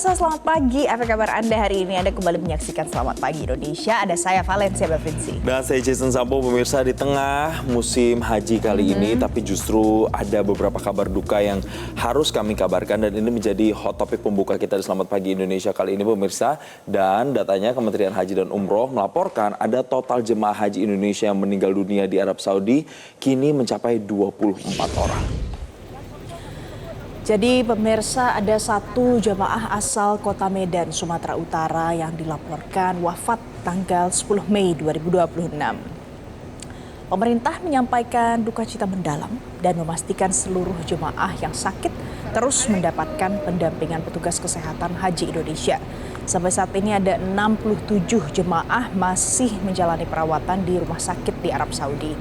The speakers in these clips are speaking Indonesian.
Pemirsa, selamat pagi. Apa kabar Anda hari ini? Anda kembali menyaksikan Selamat Pagi Indonesia. Ada saya Valencia Bavinci. Dan saya Jason Sampo, pemirsa, di tengah musim haji kali ini, tapi justru ada beberapa kabar duka yang harus kami kabarkan dan ini menjadi hot topic pembuka kita di Selamat Pagi Indonesia kali ini, pemirsa. Dan datanya Kementerian Haji dan Umroh melaporkan ada total jemaah haji Indonesia yang meninggal dunia di Arab Saudi kini mencapai 24 orang. Jadi pemirsa, ada satu jemaah asal kota Medan, Sumatera Utara yang dilaporkan wafat tanggal 10 Mei 2026. Pemerintah menyampaikan duka cita mendalam dan memastikan seluruh jemaah yang sakit terus mendapatkan pendampingan petugas kesehatan haji Indonesia. Sampai saat ini ada 67 jemaah masih menjalani perawatan di rumah sakit di Arab Saudi.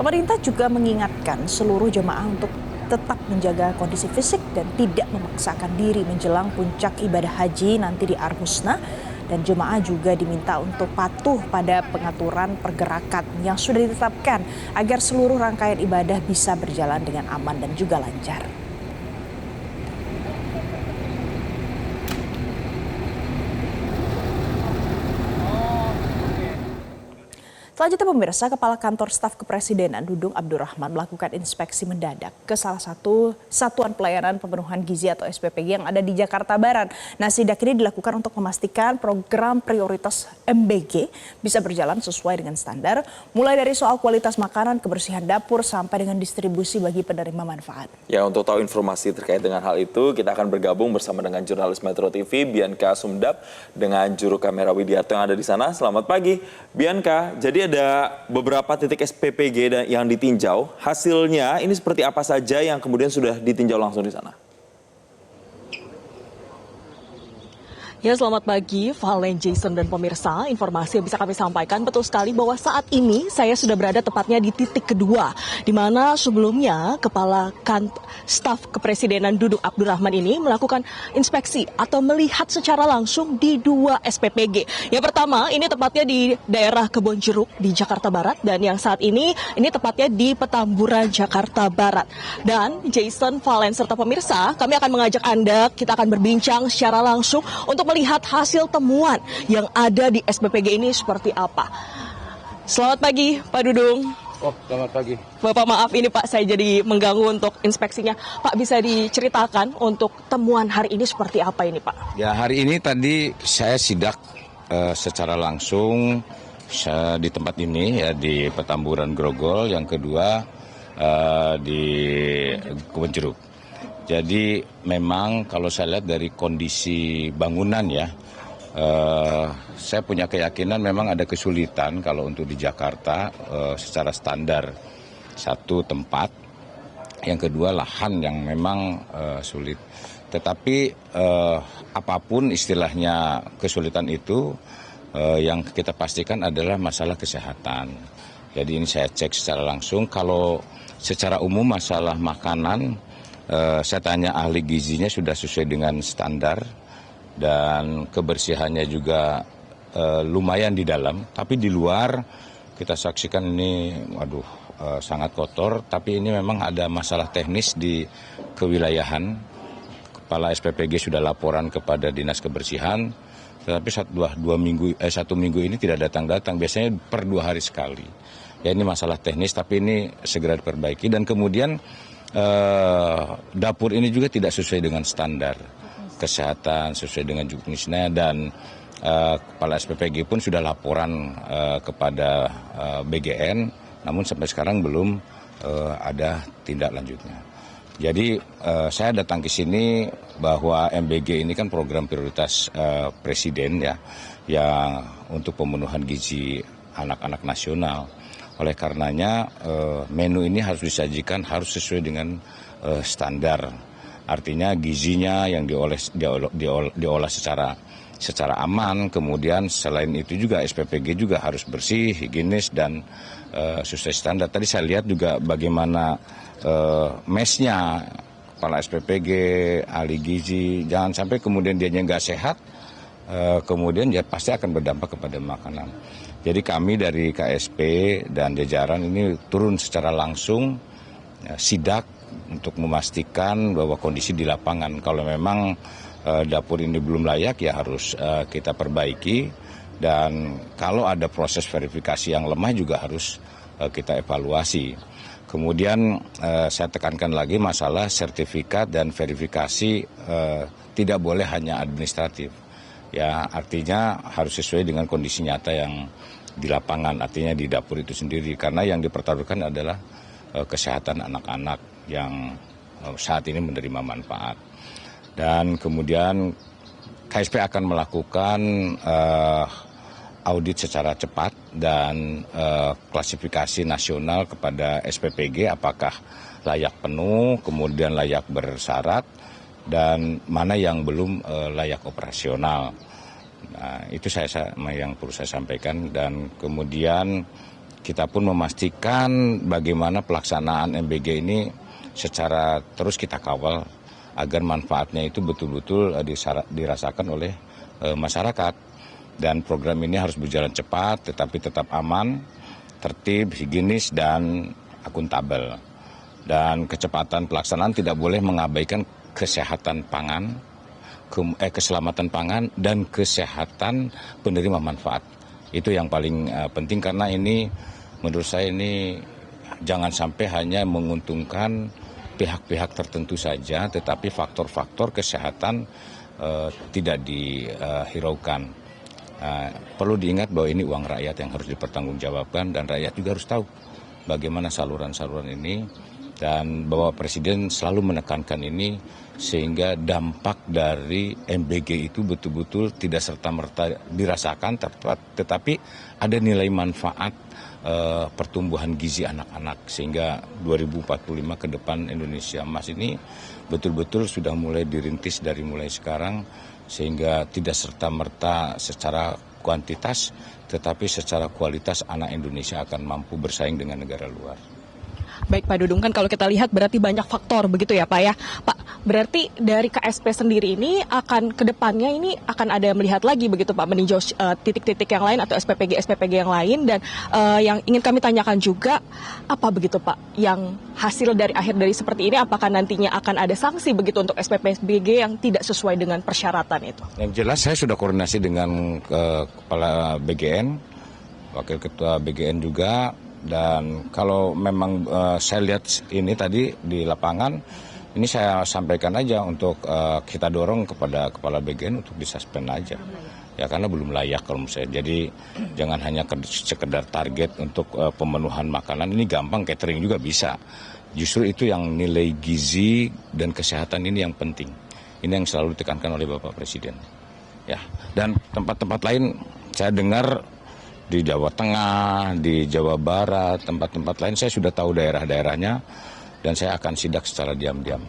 Pemerintah juga mengingatkan seluruh jemaah untuk tetap menjaga kondisi fisik dan tidak memaksakan diri menjelang puncak ibadah haji nanti di Armusna. Dan jemaah juga diminta untuk patuh pada pengaturan pergerakan yang sudah ditetapkan agar seluruh rangkaian ibadah bisa berjalan dengan aman dan juga lancar. Selanjutnya pemirsa, Kepala Kantor Staf Kepresidenan Dudung Abdurrahman melakukan inspeksi mendadak ke salah satu satuan pelayanan pemenuhan gizi atau SPPG yang ada di Jakarta Barat. Nah, sidak ini dilakukan untuk memastikan program prioritas MBG bisa berjalan sesuai dengan standar, mulai dari soal kualitas makanan, kebersihan dapur, sampai dengan distribusi bagi penerima manfaat. Ya, untuk tahu informasi terkait dengan hal itu, kita akan bergabung bersama dengan jurnalis Metro TV, Bianca Sumdap, dengan juru kamera Widiarto yang ada di sana. Selamat pagi, Bianca. Jadi ada beberapa titik SPPG yang ditinjau. Hasilnya ini seperti apa saja yang kemudian sudah ditinjau langsung di sana? Ya, selamat pagi, Valen, Jason, dan pemirsa. Informasi yang bisa kami sampaikan betul sekali bahwa saat ini saya sudah berada tepatnya di titik kedua, di mana sebelumnya Kepala Staf Kepresidenan Dudung Abdurrahman ini melakukan inspeksi atau melihat secara langsung di dua SPPG. Yang pertama, ini tepatnya di daerah Kebonjeruk di Jakarta Barat, dan yang saat ini tepatnya di Petamburan, Jakarta Barat. Dan Jason, Valen, serta pemirsa, kami akan mengajak Anda, kita akan berbincang secara langsung untuk melihat hasil temuan yang ada di SPPG ini seperti apa. Selamat pagi, Pak Dudung. Oh, selamat pagi. Bapak, maaf ini Pak, saya jadi mengganggu untuk inspeksinya. Pak, bisa diceritakan untuk temuan hari ini seperti apa ini Pak? Ya, hari ini tadi saya sidak secara langsung di tempat ini, ya, di Petamburan Grogol, yang kedua di Kebonjeruk. Jadi memang kalau saya lihat dari kondisi bangunan, ya, saya punya keyakinan memang ada kesulitan kalau untuk di Jakarta secara standar. Satu, tempat, yang kedua lahan yang memang sulit. Tetapi apapun istilahnya kesulitan itu, yang kita pastikan adalah masalah kesehatan. Jadi ini saya cek secara langsung. Kalau secara umum masalah makanan, saya tanya ahli gizinya sudah sesuai dengan standar dan kebersihannya juga lumayan di dalam. Tapi di luar kita saksikan ini, sangat kotor. Tapi ini memang ada masalah teknis di kewilayahan. Kepala SPPG sudah laporan kepada Dinas Kebersihan, tetapi satu minggu ini tidak datang-datang. Biasanya per 2 hari sekali. Ya, ini masalah teknis, tapi ini segera diperbaiki. Dan kemudian dapur ini juga tidak sesuai dengan standar kesehatan, sesuai dengan juknisnya, dan Kepala SPPG pun sudah laporan kepada BGN, namun sampai sekarang belum ada tindak lanjutnya. Jadi saya datang ke sini bahwa MBG ini kan program prioritas Presiden, ya, yang untuk pemenuhan gizi anak-anak nasional. Oleh karenanya menu ini harus disajikan harus sesuai dengan standar. Artinya gizinya yang diolah secara aman. Kemudian selain itu juga SPPG juga harus bersih, higienis, dan sesuai standar. Tadi saya lihat juga bagaimana mesnya Kepala SPPG, ahli gizi. Jangan sampai kemudian dia nggak sehat, kemudian ya pasti akan berdampak kepada makanan. Jadi kami dari KSP dan jajaran ini turun secara langsung, sidak untuk memastikan bahwa kondisi di lapangan, kalau memang dapur ini belum layak ya harus kita perbaiki, dan kalau ada proses verifikasi yang lemah juga harus kita evaluasi. Kemudian saya tekankan lagi masalah sertifikat dan verifikasi tidak boleh hanya administratif. Ya, artinya harus sesuai dengan kondisi nyata yang di lapangan, artinya di dapur itu sendiri. Karena yang dipertaruhkan adalah kesehatan anak-anak yang saat ini menerima manfaat. Dan kemudian KSP akan melakukan audit secara cepat dan klasifikasi nasional kepada SPPG apakah layak penuh, kemudian layak bersyarat, dan mana yang belum layak operasional. Nah, itu yang perlu saya sampaikan, dan kemudian kita pun memastikan bagaimana pelaksanaan MBG ini secara terus kita kawal agar manfaatnya itu betul-betul dirasakan oleh masyarakat. Dan program ini harus berjalan cepat tetapi tetap aman, tertib, higienis, dan akuntabel. Dan kecepatan pelaksanaan tidak boleh mengabaikan kesehatan pangan, keselamatan pangan, dan kesehatan penerima manfaat. Itu yang paling penting, karena ini menurut saya ini jangan sampai hanya menguntungkan pihak-pihak tertentu saja, tetapi faktor-faktor kesehatan tidak dihiraukan. Perlu diingat bahwa ini uang rakyat yang harus dipertanggungjawabkan, dan rakyat juga harus tahu bagaimana saluran-saluran ini, dan bahwa Presiden selalu menekankan ini sehingga dampak dari MBG itu betul-betul tidak serta-merta dirasakan, tetapi ada nilai manfaat pertumbuhan gizi anak-anak, sehingga 2045 ke depan Indonesia Emas ini betul-betul sudah mulai dirintis dari mulai sekarang, sehingga tidak serta-merta secara kuantitas tetapi secara kualitas anak Indonesia akan mampu bersaing dengan negara luar. Baik Pak Dudung, kan kalau kita lihat berarti banyak faktor begitu ya Pak ya. Pak, berarti dari KSP sendiri ini akan ke depannya ini akan ada melihat lagi begitu Pak, meninjau titik-titik yang lain atau SPPG yang lain, dan yang ingin kami tanyakan juga apa begitu Pak yang hasil dari akhir dari seperti ini, apakah nantinya akan ada sanksi begitu untuk SPPG yang tidak sesuai dengan persyaratan itu? Yang jelas saya sudah koordinasi dengan Kepala BGN, Wakil Ketua BGN juga. Dan kalau memang saya lihat ini tadi di lapangan, ini saya sampaikan aja untuk kita dorong kepada Kepala BGN untuk disuspend aja. Ya, karena belum layak kalau menurut saya. Jadi jangan hanya sekedar target untuk pemenuhan makanan, ini gampang, catering juga bisa. Justru itu yang nilai gizi dan kesehatan ini yang penting. Ini yang selalu ditekankan oleh Bapak Presiden. Ya, dan tempat-tempat lain saya dengar di Jawa Tengah, di Jawa Barat, tempat-tempat lain saya sudah tahu daerah-daerahnya, dan saya akan sidak secara diam-diam.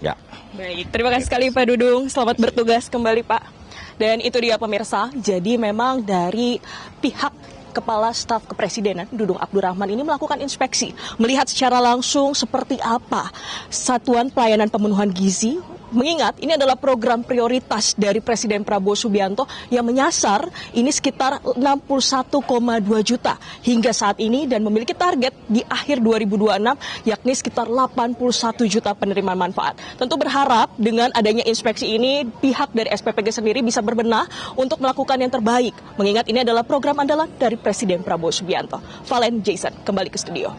Ya. Baik, terima kasih sekali Pak Dudung. Selamat bertugas kembali Pak. Dan itu dia pemirsa, jadi memang dari pihak Kepala Staf Kepresidenan Dudung Abdurrahman ini melakukan inspeksi, melihat secara langsung seperti apa satuan pelayanan pemenuhan gizi. Mengingat ini adalah program prioritas dari Presiden Prabowo Subianto yang menyasar ini sekitar 61,2 juta hingga saat ini, dan memiliki target di akhir 2026 yakni sekitar 81 juta penerima manfaat. Tentu berharap dengan adanya inspeksi ini pihak dari SPPG sendiri bisa berbenah untuk melakukan yang terbaik, mengingat ini adalah program andalan dari Presiden Prabowo Subianto. Valen Jason kembali ke studio.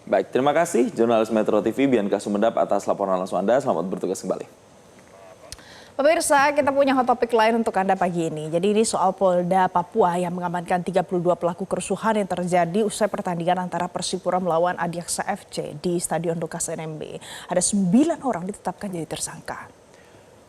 Baik, terima kasih jurnalis Metro TV Bianca Sumedap atas laporan langsung Anda. Selamat bertugas kembali. Pemirsa, kita punya hot topic lain untuk Anda pagi ini. Jadi ini soal Polda Papua yang mengamankan 32 pelaku kerusuhan yang terjadi usai pertandingan antara Persipura melawan Adiaksa FC di Stadion Lukas NMB. Ada 9 orang ditetapkan jadi tersangka.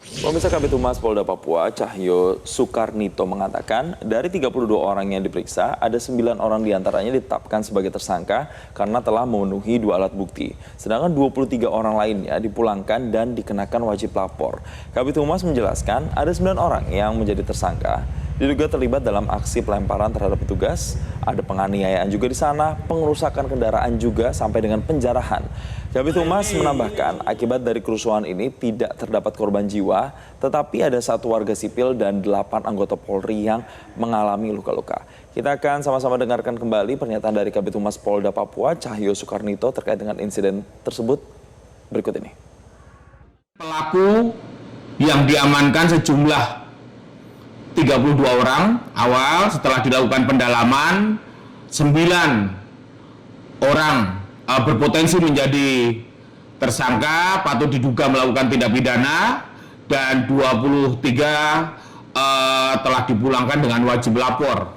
Pemirsa, Kabid Humas Polda Papua Cahyo Sukarnito mengatakan dari 32 orang yang diperiksa, ada 9 orang diantaranya ditetapkan sebagai tersangka karena telah memenuhi 2 alat bukti. Sedangkan 23 orang lainnya dipulangkan dan dikenakan wajib lapor. Kabid Humas menjelaskan ada 9 orang yang menjadi tersangka. Diduga terlibat dalam aksi pelemparan terhadap petugas, ada penganiayaan juga di sana, pengerusakan kendaraan juga sampai dengan penjarahan. Kabid Humas menambahkan akibat dari kerusuhan ini tidak terdapat korban jiwa, tetapi ada 1 warga sipil dan 8 anggota Polri yang mengalami luka-luka. Kita akan sama-sama dengarkan kembali pernyataan dari Kabid Humas Polda Papua Cahyo Sukarnito terkait dengan insiden tersebut berikut ini. Pelaku yang diamankan sejumlah 32 orang awal. Setelah dilakukan pendalaman, 9 orang berpotensi menjadi tersangka patut diduga melakukan tindak pidana, dan 23 telah dipulangkan dengan wajib lapor.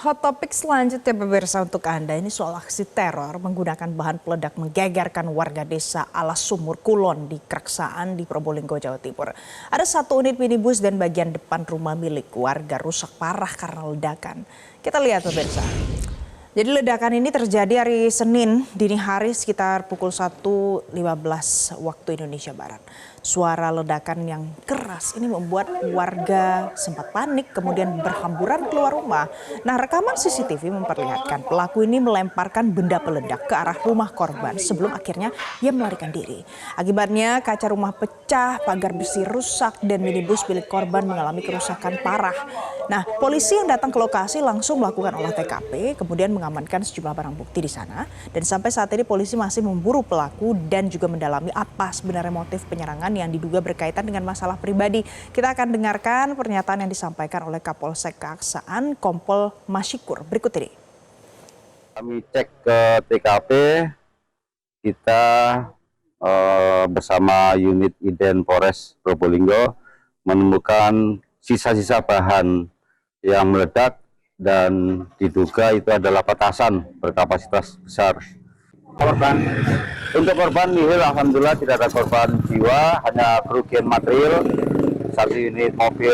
Hot topic selanjutnya pemirsa untuk Anda, ini soal aksi teror menggunakan bahan peledak menggegerkan warga desa Alas Sumur Kulon di Kraksaan di Probolinggo, Jawa Timur. Ada satu unit minibus dan bagian depan rumah milik warga rusak parah karena ledakan. Kita lihat pemirsa. Jadi ledakan ini terjadi hari Senin dini hari sekitar pukul 1.15 waktu Indonesia Barat. Suara ledakan yang keras ini membuat warga sempat panik kemudian berhamburan keluar rumah. Nah, rekaman CCTV memperlihatkan pelaku ini melemparkan benda peledak ke arah rumah korban sebelum akhirnya ia melarikan diri. Akibatnya kaca rumah pecah, pagar besi rusak dan minibus milik korban mengalami kerusakan parah. Nah, polisi yang datang ke lokasi langsung melakukan olah TKP kemudian mengamankan sejumlah barang bukti di sana, dan sampai saat ini polisi masih memburu pelaku dan juga mendalami apa sebenarnya motif penyerangan yang diduga berkaitan dengan masalah pribadi. Kita akan dengarkan pernyataan yang disampaikan oleh Kapolsek Kraksaan Kompol Masyikur berikut ini. Kami cek ke TKP, kita bersama unit Iden Polres Probolinggo menemukan sisa-sisa bahan yang meledak dan diduga itu adalah petasan berkapasitas besar. Untuk korban nihil, alhamdulillah tidak ada korban jiwa, hanya kerugian material, 1 unit mobil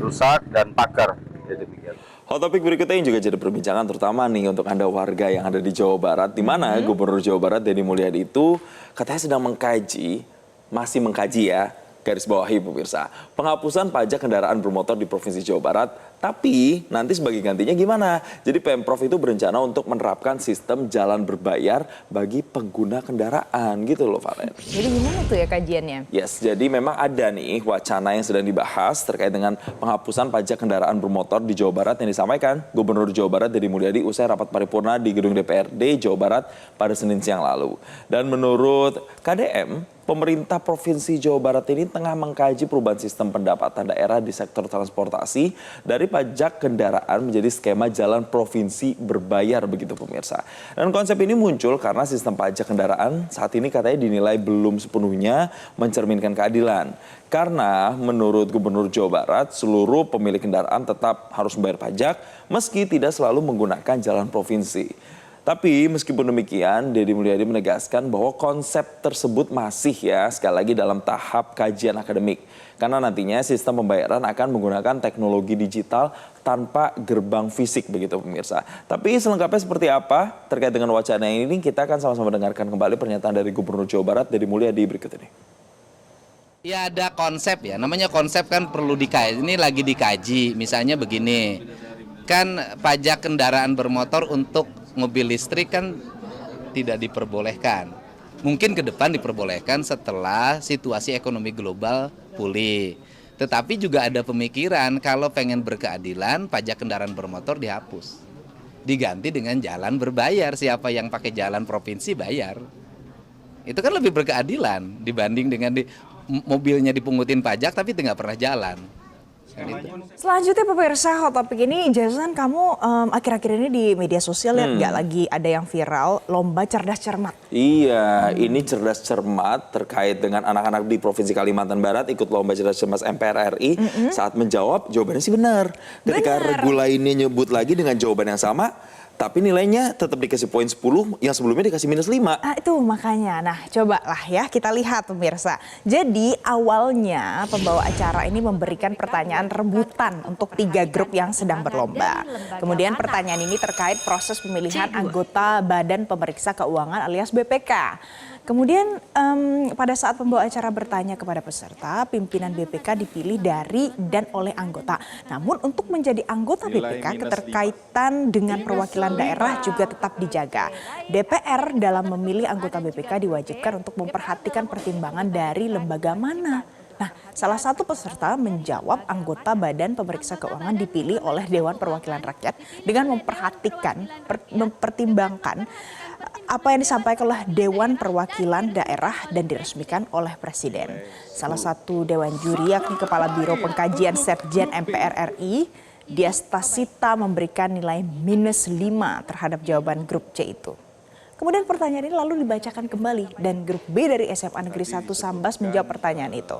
rusak dan pagar. Demikian. Hot topik berikutnya yang juga jadi perbincangan terutama nih untuk Anda warga yang ada di Jawa Barat, di mana Gubernur Jawa Barat Deddy Mulyadi itu katanya sedang masih mengkaji ya, garis bawahi pemirsa, penghapusan pajak kendaraan bermotor di Provinsi Jawa Barat. Tapi nanti sebagai gantinya gimana? Jadi Pemprov itu berencana untuk menerapkan sistem jalan berbayar bagi pengguna kendaraan gitu loh, Valen. Jadi gimana tuh ya kajiannya? Yes, jadi memang ada nih wacana yang sedang dibahas terkait dengan penghapusan pajak kendaraan bermotor di Jawa Barat yang disampaikan Gubernur Jawa Barat Deddy Mulyadi usai rapat paripurna di gedung DPRD Jawa Barat pada Senin siang lalu. Dan menurut KDM, pemerintah Provinsi Jawa Barat ini tengah mengkaji perubahan sistem pendapatan daerah di sektor transportasi dari pajak kendaraan menjadi skema jalan provinsi berbayar begitu pemirsa. Dan konsep ini muncul karena sistem pajak kendaraan saat ini katanya dinilai belum sepenuhnya mencerminkan keadilan. Karena menurut Gubernur Jawa Barat, seluruh pemilik kendaraan tetap harus membayar pajak meski tidak selalu menggunakan jalan provinsi. Tapi meskipun demikian, Deddy Mulyadi menegaskan bahwa konsep tersebut masih sekali lagi dalam tahap kajian akademik. Karena nantinya sistem pembayaran akan menggunakan teknologi digital tanpa gerbang fisik begitu pemirsa. Tapi selengkapnya seperti apa terkait dengan wacana ini, kita akan sama-sama dengarkan kembali pernyataan dari Gubernur Jawa Barat Deddy Mulyadi berikut ini. Ya ada konsep ya, namanya konsep kan perlu dikaji, ini lagi dikaji. Misalnya begini, kan pajak kendaraan bermotor untuk mobil listrik kan tidak diperbolehkan. Mungkin ke depan diperbolehkan setelah situasi ekonomi global pulih. Tetapi juga ada pemikiran kalau pengen berkeadilan pajak kendaraan bermotor dihapus. Diganti dengan jalan berbayar, siapa yang pakai jalan provinsi bayar. Itu kan lebih berkeadilan dibanding dengan mobilnya dipungutin pajak tapi nggak pernah jalan. Selanjutnya pemirsa, hot topic ini, Jason, kamu akhir-akhir ini di media sosial lihat nggak lagi ada yang viral lomba cerdas cermat? Iya, ini cerdas cermat terkait dengan anak-anak di Provinsi Kalimantan Barat ikut lomba cerdas cermat MPR RI. Saat menjawab jawabannya sih benar. Ketika regu lainnya nyebut lagi dengan jawaban yang sama, tapi nilainya tetap dikasih poin 10, yang sebelumnya dikasih -5. Itu makanya. Nah, cobalah ya kita lihat pemirsa. Jadi awalnya pembawa acara ini memberikan pertanyaan rebutan untuk 3 grup yang sedang berlomba. Kemudian pertanyaan ini terkait proses pemilihan anggota Badan Pemeriksa Keuangan alias BPK. Kemudian pada saat pembawa acara bertanya kepada peserta, pimpinan BPK dipilih dari dan oleh anggota. Namun untuk menjadi anggota BPK, keterkaitan dengan perwakilan daerah juga tetap dijaga. DPR dalam memilih anggota BPK diwajibkan untuk memperhatikan pertimbangan dari lembaga mana Nah, salah satu peserta menjawab anggota Badan Pemeriksa Keuangan dipilih oleh Dewan Perwakilan Rakyat dengan mempertimbangkan apa yang disampaikan oleh Dewan Perwakilan Daerah dan diresmikan oleh Presiden. Salah satu dewan juri yakni Kepala Biro Pengkajian Setjen MPR RI, Diastasita memberikan nilai -5 terhadap jawaban grup C itu. Kemudian pertanyaan ini lalu dibacakan kembali dan grup B dari SMA Negeri 1 Sambas menjawab pertanyaan itu.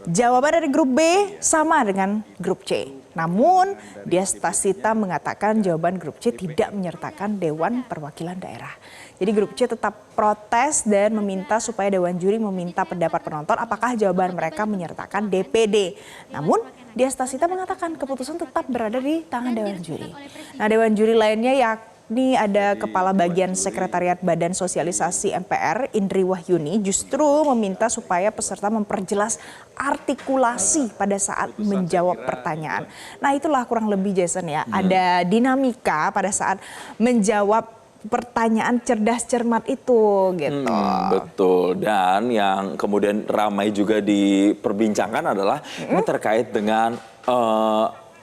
Jawaban dari grup B sama dengan grup C. Namun Diastasita mengatakan jawaban grup C tidak menyertakan Dewan Perwakilan Daerah. Jadi grup C tetap protes dan meminta supaya Dewan Juri meminta pendapat penonton apakah jawaban mereka menyertakan DPD. Namun Diastasita mengatakan keputusan tetap berada di tangan Dewan Juri. Nah, Dewan Juri lainnya yakni ada Kepala Bagian Sekretariat Badan Sosialisasi MPR Indri Wahyuni justru meminta supaya peserta memperjelas artikulasi pada saat menjawab pertanyaan. Nah, itulah kurang lebih Jason ya, ada dinamika pada saat menjawab pertanyaan cerdas cermat itu gitu. Betul, dan yang kemudian ramai juga diperbincangkan adalah ini terkait dengan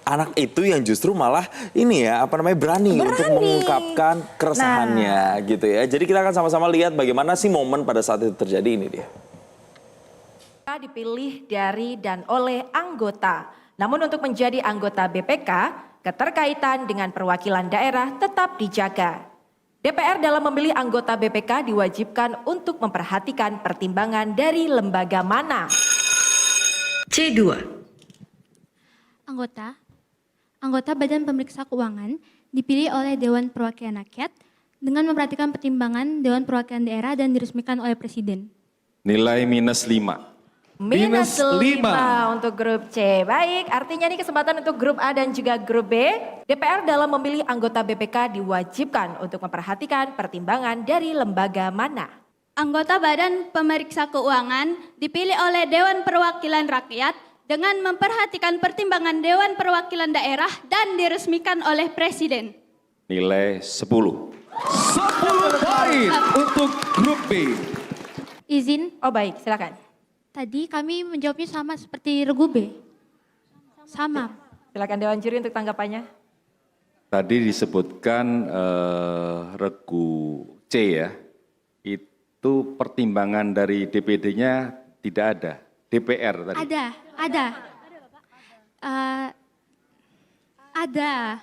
anak itu yang justru malah ini ya berani untuk mengungkapkan keresahannya gitu ya. Jadi kita akan sama-sama lihat bagaimana sih momen pada saat itu terjadi. Ini dia. Dipilih dari dan oleh anggota. Namun untuk menjadi anggota BPK, keterkaitan dengan perwakilan daerah tetap dijaga. DPR dalam memilih anggota BPK diwajibkan untuk memperhatikan pertimbangan dari lembaga mana. C2. Anggota Badan Pemeriksa Keuangan dipilih oleh Dewan Perwakilan Rakyat dengan memperhatikan pertimbangan Dewan Perwakilan Daerah dan diresmikan oleh Presiden. Nilai -5. -5 untuk grup C. Baik, artinya ini kesempatan untuk grup A dan juga grup B. DPR dalam memilih anggota BPK diwajibkan untuk memperhatikan pertimbangan dari lembaga mana. Anggota Badan Pemeriksa Keuangan dipilih oleh Dewan Perwakilan Rakyat dengan memperhatikan pertimbangan Dewan Perwakilan Daerah dan diresmikan oleh Presiden. Nilai 10. 10 poin untuk grup B. Izin. Oh baik, silakan. Tadi kami menjawabnya sama seperti regu B. Sama. Silakan Dewan Juri untuk tanggapannya. Tadi disebutkan regu C ya. Itu pertimbangan dari DPD-nya tidak ada. DPR tadi. Ada.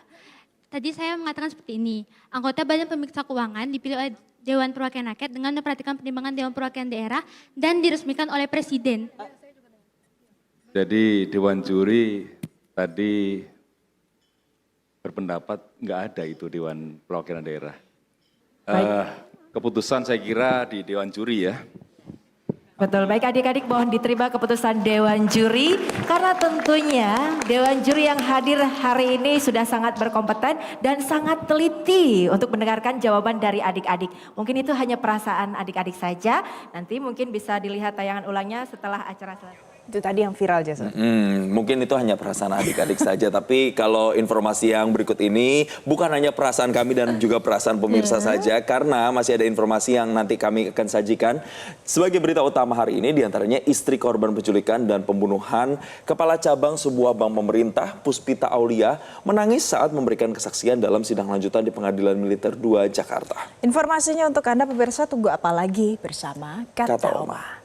Tadi saya mengatakan seperti ini. Anggota Badan Pemeriksa Keuangan dipilih oleh Dewan Perwakilan Rakyat dengan memperhatikan pertimbangan Dewan Perwakilan Daerah dan diresmikan oleh Presiden. Jadi Dewan Juri tadi berpendapat nggak ada itu Dewan Perwakilan Daerah. Keputusan saya kira di Dewan Juri ya. Betul, baik adik-adik mohon diterima keputusan Dewan Juri. Karena tentunya Dewan Juri yang hadir hari ini sudah sangat berkompeten dan sangat teliti untuk mendengarkan jawaban dari adik-adik. Mungkin itu hanya perasaan adik-adik saja, nanti mungkin bisa dilihat tayangan ulangnya setelah acara selesai. Itu tadi yang viral Jason. Mungkin itu hanya perasaan adik-adik saja, tapi kalau informasi yang berikut ini bukan hanya perasaan kami dan juga perasaan pemirsa saja, karena masih ada informasi yang nanti kami akan sajikan sebagai berita utama hari ini, diantaranya istri korban penculikan dan pembunuhan kepala cabang sebuah bank pemerintah, Puspita Aulia, menangis saat memberikan kesaksian dalam sidang lanjutan di Pengadilan Militer 2 Jakarta. Informasinya untuk Anda pemirsa, tunggu apa lagi bersama Kata Oma.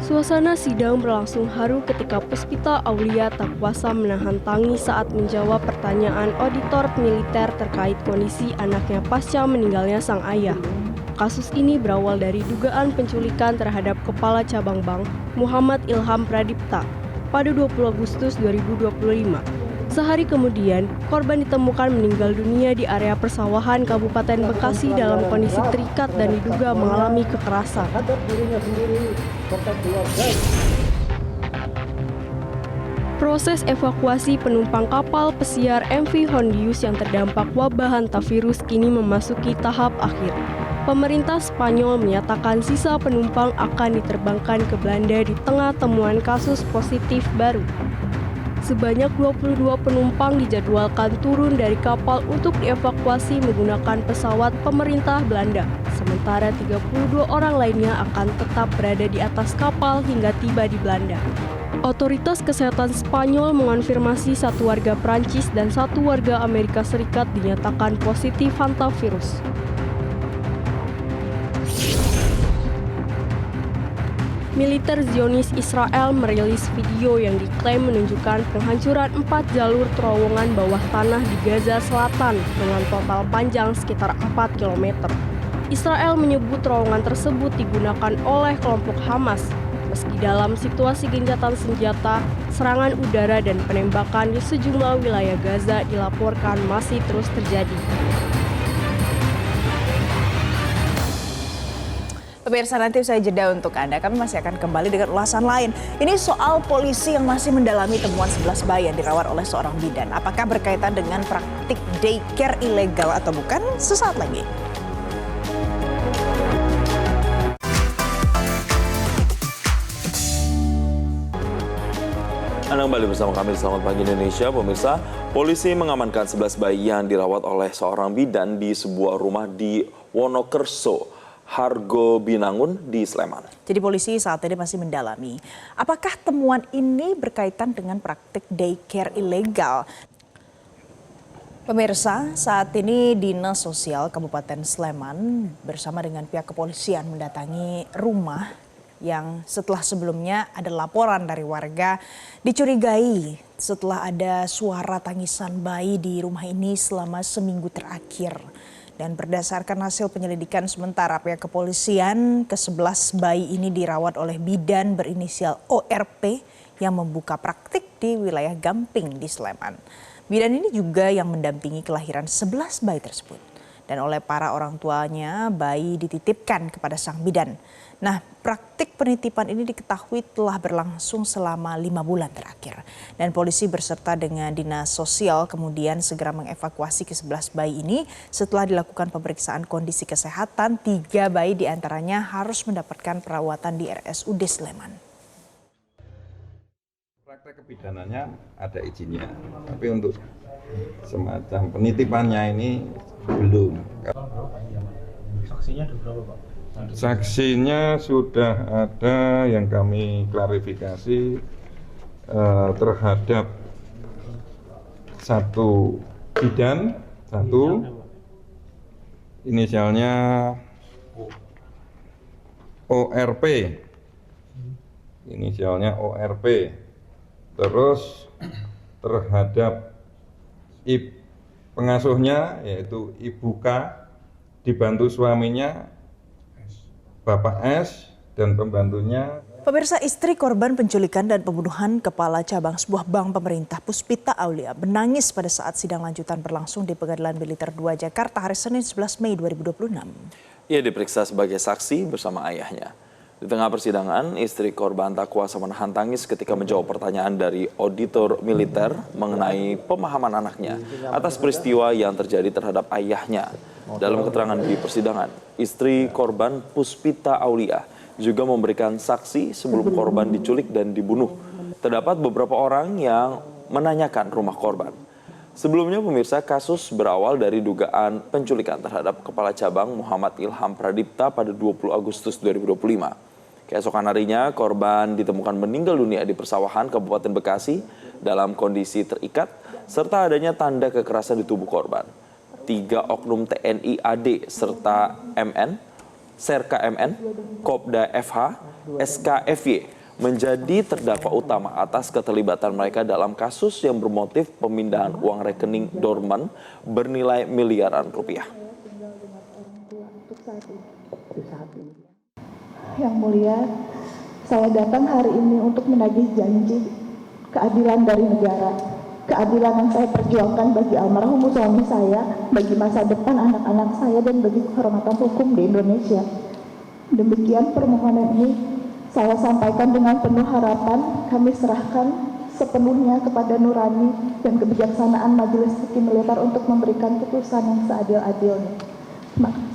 Suasana sidang berlangsung haru ketika Puspita Aulia tak kuasa menahan tangis saat menjawab pertanyaan auditor militer terkait kondisi anaknya pasca meninggalnya sang ayah. Kasus ini berawal dari dugaan penculikan terhadap Kepala Cabang Bank Muhammad Ilham Pradipta pada 20 Agustus 2025. Sehari kemudian, korban ditemukan meninggal dunia di area persawahan Kabupaten Bekasi dalam kondisi terikat dan diduga mengalami kekerasan. Proses evakuasi penumpang kapal pesiar MV Hondius yang terdampak wabah hantavirus kini memasuki tahap akhir. Pemerintah Spanyol menyatakan sisa penumpang akan diterbangkan ke Belanda di tengah temuan kasus positif baru. Sebanyak 22 penumpang dijadwalkan turun dari kapal untuk dievakuasi menggunakan pesawat pemerintah Belanda. Sementara 32 orang lainnya akan tetap berada di atas kapal hingga tiba di Belanda. Otoritas Kesehatan Spanyol mengonfirmasi 1 warga Prancis dan 1 warga Amerika Serikat dinyatakan positif hantavirus. Militer Zionis Israel merilis video yang diklaim menunjukkan penghancuran 4 jalur terowongan bawah tanah di Gaza Selatan dengan total panjang sekitar 4 km. Israel menyebut terowongan tersebut digunakan oleh kelompok Hamas. Meski dalam situasi gencatan senjata, serangan udara dan penembakan di sejumlah wilayah Gaza dilaporkan masih terus terjadi. Pemirsa, nanti saya jeda untuk Anda. Kami masih akan kembali dengan ulasan lain. Ini soal polisi yang masih mendalami temuan 11 bayi yang dirawat oleh seorang bidan. Apakah berkaitan dengan praktik daycare ilegal atau bukan? Sesaat lagi. Anda kembali bersama kami di Selamat Pagi Indonesia. Pemirsa, polisi mengamankan 11 bayi yang dirawat oleh seorang bidan di sebuah rumah di Wonokerso, Hargo Binangun di Sleman. Jadi polisi saat ini masih mendalami apakah temuan ini berkaitan dengan praktik daycare ilegal. Pemirsa, saat ini Dinas Sosial Kabupaten Sleman bersama dengan pihak kepolisian mendatangi rumah yang setelah sebelumnya ada laporan dari warga dicurigai setelah ada suara tangisan bayi di rumah ini selama seminggu terakhir. Dan berdasarkan hasil penyelidikan sementara pihak kepolisian, ke-11 bayi ini dirawat oleh bidan berinisial ORP yang membuka praktik di wilayah Gamping di Sleman. Bidan ini juga yang mendampingi kelahiran 11 bayi tersebut. Dan oleh para orang tuanya, bayi dititipkan kepada sang bidan. Nah, praktik penitipan ini diketahui telah berlangsung selama 5 bulan terakhir. Dan polisi berserta dengan Dinas Sosial kemudian segera mengevakuasi ke-11 bayi ini setelah dilakukan pemeriksaan kondisi kesehatan. 3 bayi diantaranya harus mendapatkan perawatan di RSUD Sleman. Praktek kebidanannya ada izinnya, tapi untuk semacam penitipannya ini belum. Saksinya ada berapa, Pak? Saksinya sudah ada yang kami klarifikasi terhadap 1 bidan, 1 inisialnya ORP, inisialnya ORP, terus terhadap pengasuhnya yaitu Ibu K dibantu suaminya Bapak S dan pembantunya. Pemirsa, istri korban penculikan dan pembunuhan kepala cabang sebuah bank pemerintah Puspita Aulia menangis pada saat sidang lanjutan berlangsung di Pengadilan Militer 2 Jakarta hari Senin 11 Mei 2026. Ia diperiksa sebagai saksi bersama ayahnya. Di tengah persidangan, istri korban tak kuasa menahan tangis ketika menjawab pertanyaan dari auditor militer mengenai pemahaman anaknya atas peristiwa yang terjadi terhadap ayahnya. Dalam keterangan di persidangan, istri korban Puspita Aulia juga memberikan saksi sebelum korban diculik dan dibunuh. Terdapat beberapa orang yang menanyakan rumah korban. Sebelumnya pemirsa, kasus berawal dari dugaan penculikan terhadap Kepala Cabang Muhammad Ilham Pradipta pada 20 Agustus 2025. Keesokan harinya korban ditemukan meninggal dunia di persawahan Kabupaten Bekasi dalam kondisi terikat serta adanya tanda kekerasan di tubuh korban. 3 oknum TNI AD serta MN, Serka MN, Kopda FH, SKFY menjadi terdakwa utama atas keterlibatan mereka dalam kasus yang bermotif pemindahan uang rekening dorman bernilai miliaran rupiah. Yang mulia, saya datang hari ini untuk menagih janji keadilan dari negara. Keadilan yang saya perjuangkan bagi almarhum suami saya, bagi masa depan anak-anak saya, dan bagi kehormatan hukum di Indonesia. Demikian permohonan ini saya sampaikan dengan penuh harapan. Kami serahkan sepenuhnya kepada nurani dan kebijaksanaan Majelis Hakim Militer untuk memberikan putusan yang seadil-adilnya. Terima kasih.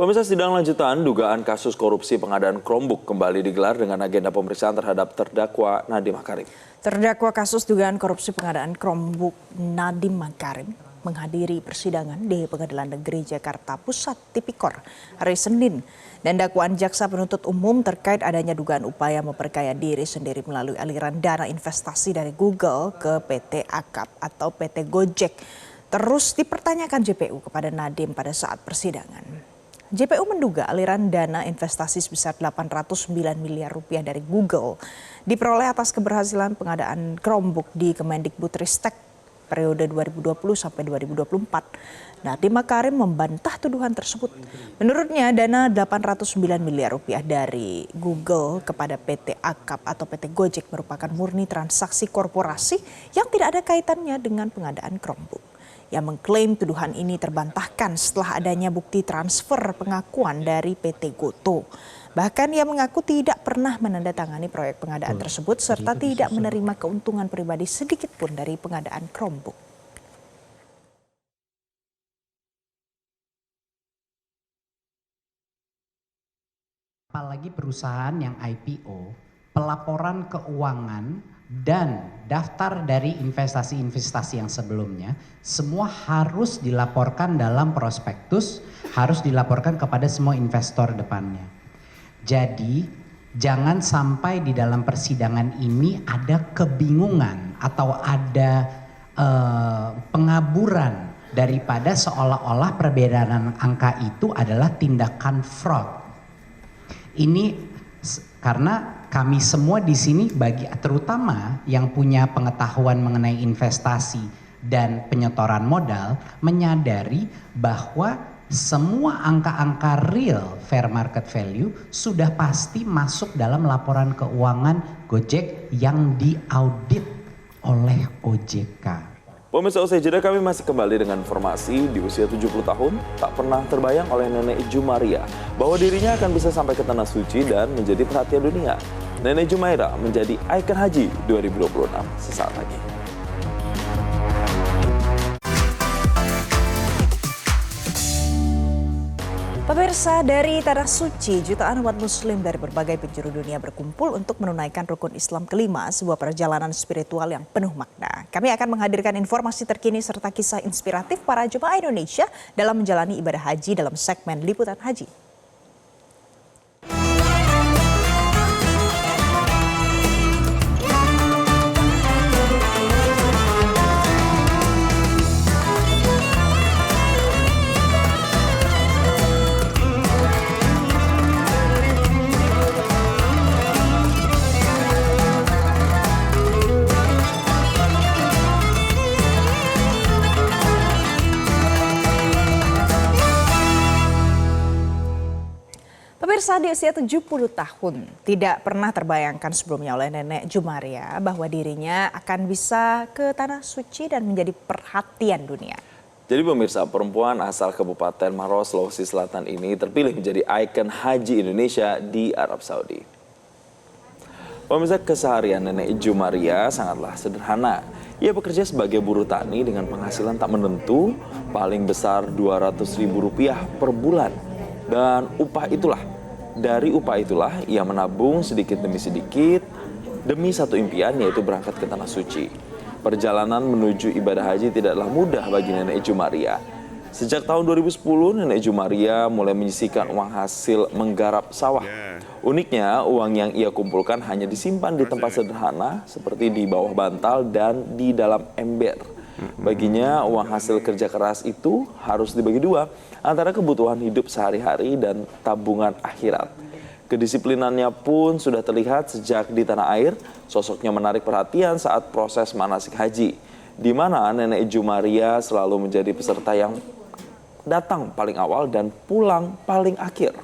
Pemirsa, sidang lanjutan dugaan kasus korupsi pengadaan Chromebook kembali digelar dengan agenda pemeriksaan terhadap terdakwa Nadiem Makarim. Terdakwa kasus dugaan korupsi pengadaan Chromebook Nadiem Makarim menghadiri persidangan di Pengadilan Negeri Jakarta Pusat Tipikor hari Senin. Dan dakwaan jaksa penuntut umum terkait adanya dugaan upaya memperkaya diri sendiri melalui aliran dana investasi dari Google ke PT Akap atau PT Gojek terus dipertanyakan JPU kepada Nadiem pada saat persidangan. JPU menduga aliran dana investasi sebesar 809 miliar rupiah dari Google diperoleh atas keberhasilan pengadaan Chromebook di Kemendikbudristek periode 2020 sampai 2024. Nadiem Makarim membantah tuduhan tersebut. Menurutnya dana 809 miliar rupiah dari Google kepada PT Akap atau PT Gojek merupakan murni transaksi korporasi yang tidak ada kaitannya dengan pengadaan Chromebook. Yang mengklaim tuduhan ini terbantahkan setelah adanya bukti transfer pengakuan dari PT Goto. Bahkan ia mengaku tidak pernah menandatangani proyek pengadaan tersebut serta tidak menerima keuntungan pribadi sedikit pun dari pengadaan Chromebook. Apalagi perusahaan yang IPO, pelaporan keuangan dan daftar dari investasi-investasi yang sebelumnya semua harus dilaporkan dalam prospektus, harus dilaporkan kepada semua investor depannya. Jadi jangan sampai di dalam persidangan ini ada kebingungan atau ada pengaburan daripada seolah-olah perbedaan angka itu adalah tindakan fraud. Ini karena kami semua di sini terutama yang punya pengetahuan mengenai investasi dan penyetoran modal menyadari bahwa semua angka-angka real fair market value sudah pasti masuk dalam laporan keuangan Gojek yang diaudit oleh OJK. Pemirsa, usai jeda kami masih kembali dengan informasi. Di usia 70 tahun, tak pernah terbayang oleh Nenek Jumaria bahwa dirinya akan bisa sampai ke Tanah Suci dan menjadi perhatian dunia. Nenek Jumaira menjadi ikon haji 2026 sesaat lagi. Pemirsa, dari Tanah Suci, jutaan umat muslim dari berbagai penjuru dunia berkumpul untuk menunaikan rukun Islam kelima, sebuah perjalanan spiritual yang penuh makna. Kami akan menghadirkan informasi terkini serta kisah inspiratif para jemaah Indonesia dalam menjalani ibadah haji dalam segmen Liputan Haji. Pemirsa, di usia 70 tahun, tidak pernah terbayangkan sebelumnya oleh Nenek Jumaria bahwa dirinya akan bisa ke Tanah Suci dan menjadi perhatian dunia. Jadi pemirsa, perempuan asal Kabupaten Maros, Sulawesi Selatan ini terpilih menjadi ikon haji Indonesia di Arab Saudi. Pemirsa, keseharian Nenek Jumaria sangatlah sederhana. Ia bekerja sebagai buruh tani dengan penghasilan tak menentu, paling besar Rp200.000 per bulan. Dan dari upah itulah ia menabung sedikit demi sedikit demi satu impian, yaitu berangkat ke Tanah Suci. Perjalanan menuju ibadah haji tidaklah mudah bagi Nenek Jumaria. Sejak tahun 2010, Nenek Jumaria mulai menyisihkan uang hasil menggarap sawah. Uniknya, uang yang ia kumpulkan hanya disimpan di tempat sederhana seperti di bawah bantal dan di dalam ember. Baginya, uang hasil kerja keras itu harus dibagi dua antara kebutuhan hidup sehari-hari dan tabungan akhirat. Kedisiplinannya pun sudah terlihat sejak di tanah air. Sosoknya menarik perhatian saat proses manasik haji, di mana Nenek Jumaria selalu menjadi peserta yang datang paling awal dan pulang paling akhir.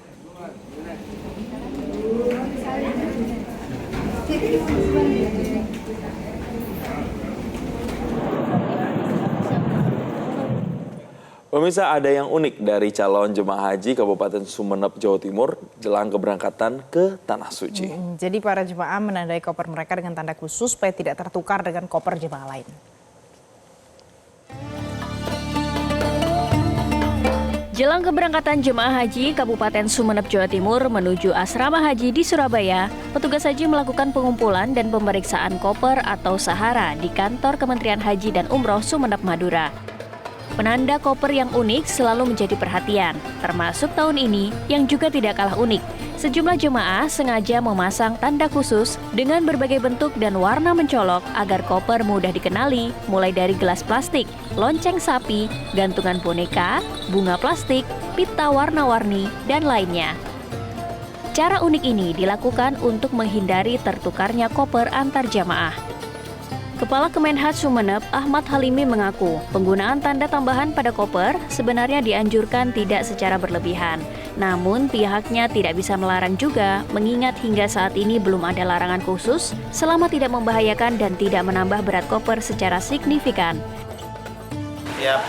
Pemirsa, ada yang unik dari calon jemaah haji Kabupaten Sumeneb, Jawa Timur jelang keberangkatan ke Tanah Suci. Jadi para jemaah menandai koper mereka dengan tanda khusus supaya tidak tertukar dengan koper jemaah lain. Jelang keberangkatan jemaah haji Kabupaten Sumeneb, Jawa Timur menuju asrama haji di Surabaya, petugas haji melakukan pengumpulan dan pemeriksaan koper atau sahara di kantor Kementerian Haji dan Umroh Sumeneb, Madura. Penanda koper yang unik selalu menjadi perhatian, termasuk tahun ini yang juga tidak kalah unik. Sejumlah jemaah sengaja memasang tanda khusus dengan berbagai bentuk dan warna mencolok agar koper mudah dikenali, mulai dari gelas plastik, lonceng sapi, gantungan boneka, bunga plastik, pita warna-warni, dan lainnya. Cara unik ini dilakukan untuk menghindari tertukarnya koper antar jamaah. Kepala Kemenhad Sumeneb, Ahmad Halimi mengaku, penggunaan tanda tambahan pada koper sebenarnya dianjurkan tidak secara berlebihan. Namun pihaknya tidak bisa melarang juga, mengingat hingga saat ini belum ada larangan khusus selama tidak membahayakan dan tidak menambah berat koper secara signifikan. Tiap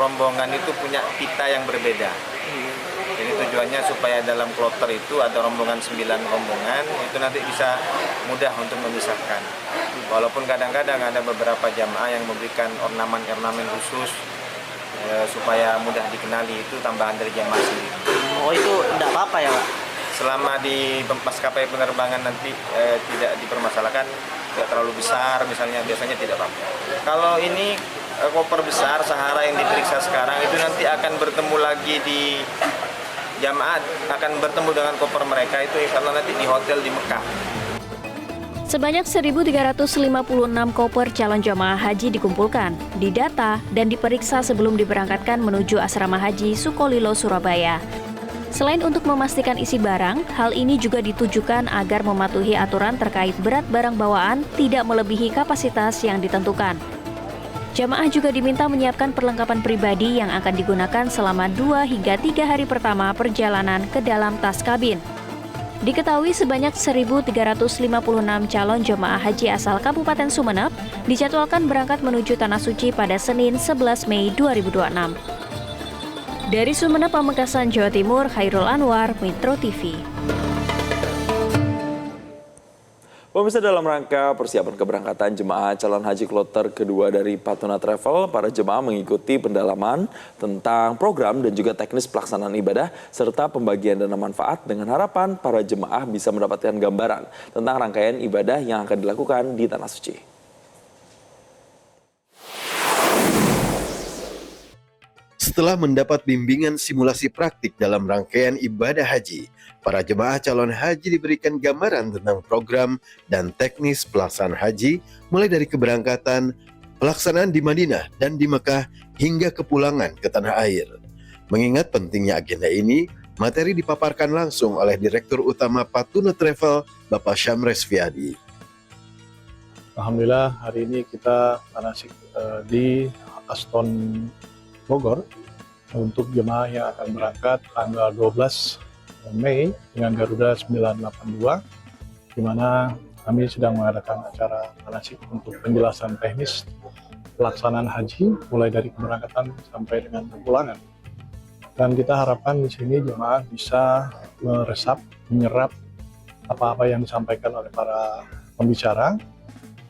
rombongan itu punya pita yang berbeda. Jadi tujuannya supaya dalam kloter itu ada rombongan 9 rombongan, itu nanti bisa mudah untuk memisahkan. Walaupun kadang-kadang ada beberapa jamaah yang memberikan ornamen-ornamen khusus supaya mudah dikenali, itu tambahan dari jamaah sendiri. Oh, itu tidak apa-apa ya Pak? Selama di maskapai penerbangan nanti tidak dipermasalahkan, tidak terlalu besar misalnya, biasanya tidak apa-apa. Kalau ini koper besar Sahara yang diperiksa sekarang itu nanti akan bertemu lagi di jamaah, akan bertemu dengan koper mereka itu kalau nanti di hotel di Mekah. Sebanyak 1.356 koper calon jamaah haji dikumpulkan, didata, dan diperiksa sebelum diberangkatkan menuju asrama haji Sukolilo, Surabaya. Selain untuk memastikan isi barang, hal ini juga ditujukan agar mematuhi aturan terkait berat barang bawaan tidak melebihi kapasitas yang ditentukan. Jamaah juga diminta menyiapkan perlengkapan pribadi yang akan digunakan selama 2 hingga 3 hari pertama perjalanan ke dalam tas kabin. Diketahui sebanyak 1.356 calon jemaah haji asal Kabupaten Sumeneb dijadwalkan berangkat menuju Tanah Suci pada Senin 11 Mei 2026. Dari Sumeneb, Pamekasan, Jawa Timur, Khairul Anwar, Metro TV. Pemirsa, dalam rangka persiapan keberangkatan jemaah calon haji kloter kedua dari Patuna Travel, para jemaah mengikuti pendalaman tentang program dan juga teknis pelaksanaan ibadah serta pembagian dana manfaat dengan harapan para jemaah bisa mendapatkan gambaran tentang rangkaian ibadah yang akan dilakukan di Tanah Suci. Setelah mendapat bimbingan simulasi praktik dalam rangkaian ibadah haji, para jemaah calon haji diberikan gambaran tentang program dan teknis pelaksanaan haji mulai dari keberangkatan, pelaksanaan di Madinah dan di Mekah hingga kepulangan ke tanah air. Mengingat pentingnya agenda ini, materi dipaparkan langsung oleh Direktur Utama Patuna Travel, Bapak Syamres Fiadi. Alhamdulillah hari ini kita manasik di Aston Bogor untuk jemaah yang akan berangkat tanggal 12 Mei dengan Garuda 982, di mana kami sedang mengadakan acara manasik untuk penjelasan teknis pelaksanaan haji mulai dari keberangkatan sampai dengan kepulangan. Dan kita harapkan di sini jemaah bisa menyerap apa-apa yang disampaikan oleh para pembicara,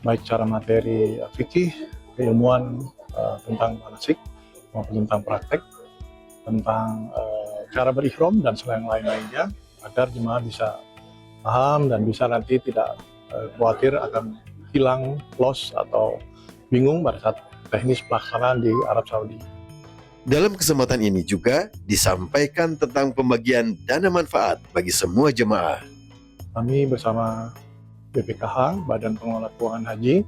baik secara materi fikih, keilmuan tentang manasik maupun tentang praktek, tentang cara berihram dan selain lain-lainnya, agar jemaah bisa paham dan bisa nanti tidak khawatir akan hilang, loss atau bingung pada saat teknis pelaksanaan di Arab Saudi. Dalam kesempatan ini juga disampaikan tentang pembagian dana manfaat bagi semua jemaah. Kami bersama BPKH, Badan Pengelola Keuangan Haji,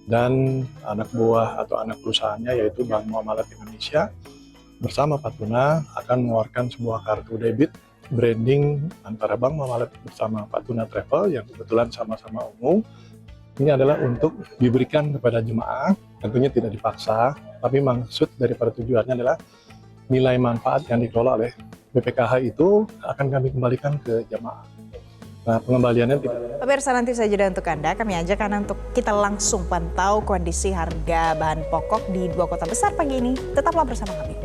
dan anak buah atau anak perusahaannya yaitu Bank Muamalat Indonesia bersama Patuna akan mengeluarkan sebuah kartu debit branding antara Bank Muamalat bersama Patuna Travel yang kebetulan sama-sama umum. Ini adalah untuk diberikan kepada jemaah, tentunya tidak dipaksa, tapi maksud daripada tujuannya adalah nilai manfaat yang dikelola oleh BPKH itu akan kami kembalikan ke jemaah. Nah, pengembaliannya tidak. Pemirsa, nanti saja untuk Anda, kami ajak Anda untuk kita langsung pantau kondisi harga bahan pokok di 2 kota besar pagi ini. Tetaplah bersama kami.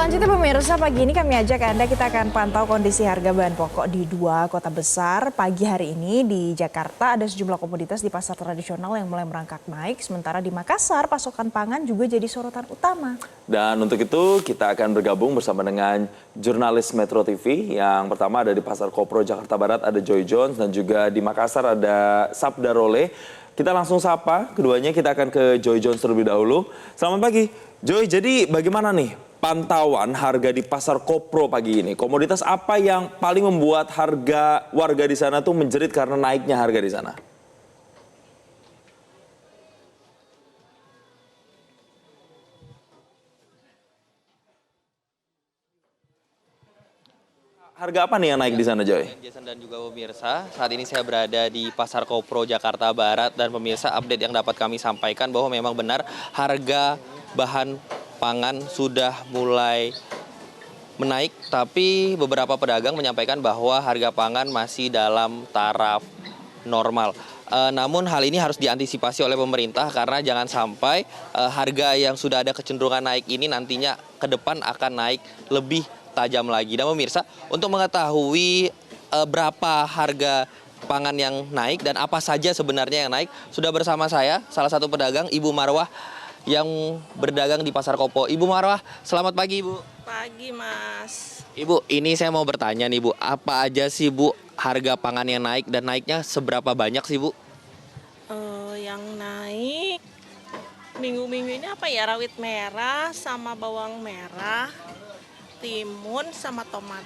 Selanjutnya pemirsa, pagi ini kami ajak Anda, kita akan pantau kondisi harga bahan pokok di 2 kota besar. Pagi hari ini di Jakarta ada sejumlah komoditas di pasar tradisional yang mulai merangkak naik. Sementara di Makassar pasokan pangan juga jadi sorotan utama. Dan untuk itu kita akan bergabung bersama dengan jurnalis Metro TV. Yang pertama ada di Pasar Kopro Jakarta Barat ada Joy Jones, dan juga di Makassar ada Sabda Role. Kita langsung sapa keduanya, kita akan ke Joy Jones terlebih dahulu. Selamat pagi Joy, jadi bagaimana nih pantauan harga di Pasar Kopro pagi ini? Komoditas apa yang paling membuat harga warga di sana tuh menjerit karena naiknya harga di sana? Harga apa nih yang naik di sana, Joy? Jason dan juga pemirsa, saat ini saya berada di Pasar Kopro Jakarta Barat, dan pemirsa, update yang dapat kami sampaikan bahwa memang benar harga bahan pangan sudah mulai menaik, tapi beberapa pedagang menyampaikan bahwa harga pangan masih dalam taraf normal. Namun hal ini harus diantisipasi oleh pemerintah karena jangan sampai harga yang sudah ada kecenderungan naik ini nantinya ke depan akan naik lebih tajam lagi. Dan pemirsa, untuk mengetahui berapa harga pangan yang naik dan apa saja sebenarnya yang naik, sudah bersama saya salah satu pedagang, Ibu Marwah, yang berdagang di Pasar Kopro. Ibu Marwah, selamat pagi Ibu. Pagi Mas. Ibu, ini saya mau bertanya nih Bu, apa aja sih Bu harga pangan yang naik dan naiknya seberapa banyak sih Bu? Yang naik minggu-minggu ini apa ya, rawit merah sama bawang merah, timun sama tomat.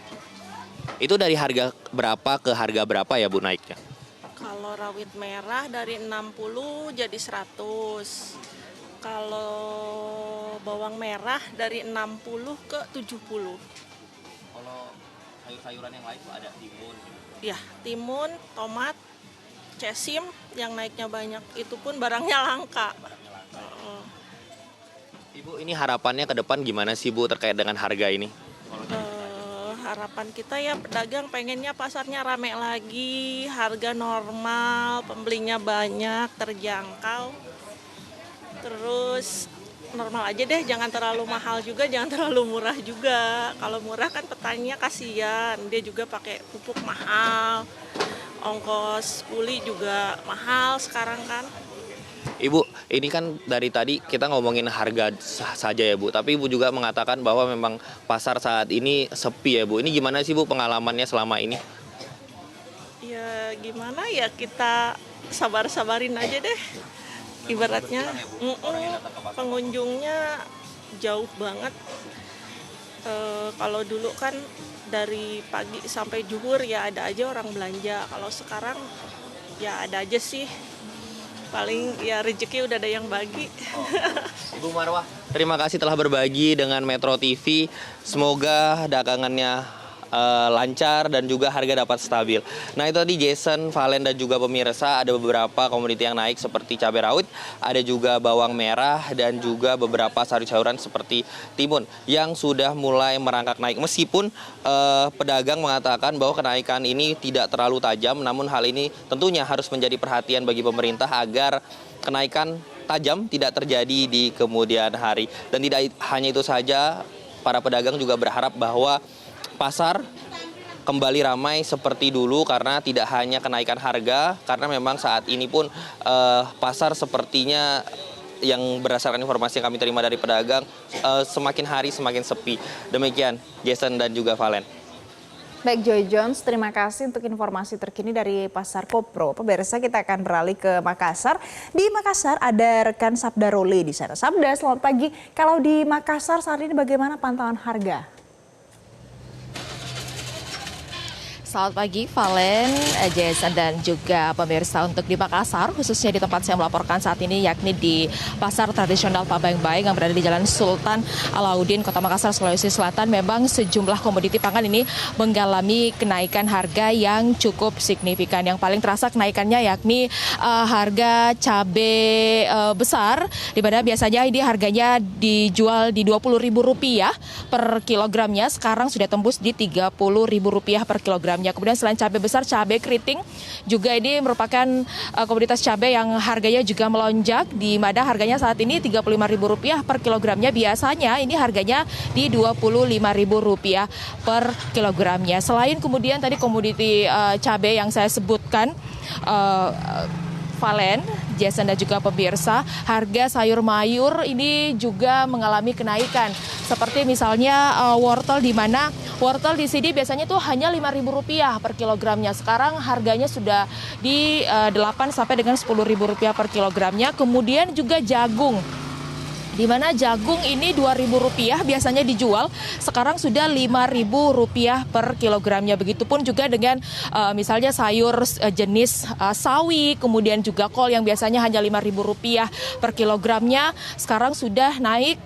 Itu dari harga berapa ke harga berapa ya Bu naiknya? Kalau rawit merah dari 60 jadi 100. Kalau bawang merah dari 60 ke 70. Kalau sayur-sayuran yang lain ada timun. Ya, timun, tomat, cesim yang naiknya banyak. Itu pun barangnya langka. Ibu, ini harapannya ke depan gimana sih Bu terkait dengan harga ini? Harapan kita ya pedagang pengennya pasarnya rame lagi, harga normal, pembelinya banyak, terjangkau. Terus normal aja deh, jangan terlalu mahal juga, jangan terlalu murah juga. Kalau murah kan petaninya kasihan, dia juga pakai pupuk mahal, ongkos kuli juga mahal sekarang kan. Ibu, ini kan dari tadi kita ngomongin harga saja ya Bu, tapi Ibu juga mengatakan bahwa memang pasar saat ini sepi ya Bu. Ini gimana sih Bu pengalamannya selama ini? Ya gimana ya, kita sabar-sabarin aja deh. Ibaratnya pengunjungnya jauh banget. Kalau dulu kan dari pagi sampai zuhur ya ada aja orang belanja. Kalau sekarang ya ada aja sih. Paling ya rezeki udah ada yang bagi. Ibu Marwah, terima kasih telah berbagi dengan Metro TV. Semoga dagangannya lancar dan juga harga dapat stabil. Nah, itu tadi Jason, Valen, dan juga pemirsa, ada beberapa komoditi yang naik seperti cabai rawit, ada juga bawang merah, dan juga beberapa sayur-sayuran seperti timun yang sudah mulai merangkak naik. Meskipun pedagang mengatakan bahwa kenaikan ini tidak terlalu tajam, namun hal ini tentunya harus menjadi perhatian bagi pemerintah agar kenaikan tajam tidak terjadi di kemudian hari. Dan tidak hanya itu saja, para pedagang juga berharap bahwa pasar kembali ramai seperti dulu karena tidak hanya kenaikan harga, karena memang saat ini pun pasar sepertinya yang berdasarkan informasi yang kami terima dari pedagang semakin hari semakin sepi. Demikian Jason dan juga Valen. Baik Joy Jones, terima kasih untuk informasi terkini dari Pasar Kopro. Pemirsa, kita akan beralih ke Makassar. Di Makassar ada rekan Sabda Role di sana. Sabda, selamat pagi. Kalau di Makassar saat ini bagaimana pantauan harga? Selamat pagi Valen, Jason, dan juga pemirsa. Untuk di Makassar, khususnya di tempat saya melaporkan saat ini, yakni di Pasar Tradisional Pabayang yang berada di Jalan Sultan Alauddin, Kota Makassar, Sulawesi Selatan, memang sejumlah komoditi pangan ini mengalami kenaikan harga yang cukup signifikan. Yang paling terasa kenaikannya yakni harga cabai besar, di mana biasanya ini harganya dijual di Rp20.000 per kilogramnya, sekarang sudah tembus di Rp30.000 per kilogramnya. kilogramnya. Kemudian selain cabai besar, cabai keriting juga ini merupakan komoditas cabai yang harganya juga melonjak, di mana harganya saat ini Rp35.000 per kilogramnya. Biasanya ini harganya di Rp25.000 per kilogramnya. Selain kemudian tadi komoditi cabai yang saya sebutkan, Valen, Jason dan juga pemirsa, harga sayur mayur ini juga mengalami kenaikan. Seperti misalnya wortel, di mana wortel di sini biasanya tuh hanya Rp5.000 per kilogramnya. Sekarang harganya sudah di 8 sampai dengan Rp10.000 per kilogramnya. Kemudian juga jagung, di mana jagung ini Rp2.000 biasanya dijual, sekarang sudah Rp5.000 per kilogramnya. Begitupun juga dengan misalnya sayur jenis sawi, kemudian juga kol yang biasanya hanya Rp5.000 per kilogramnya, sekarang sudah naik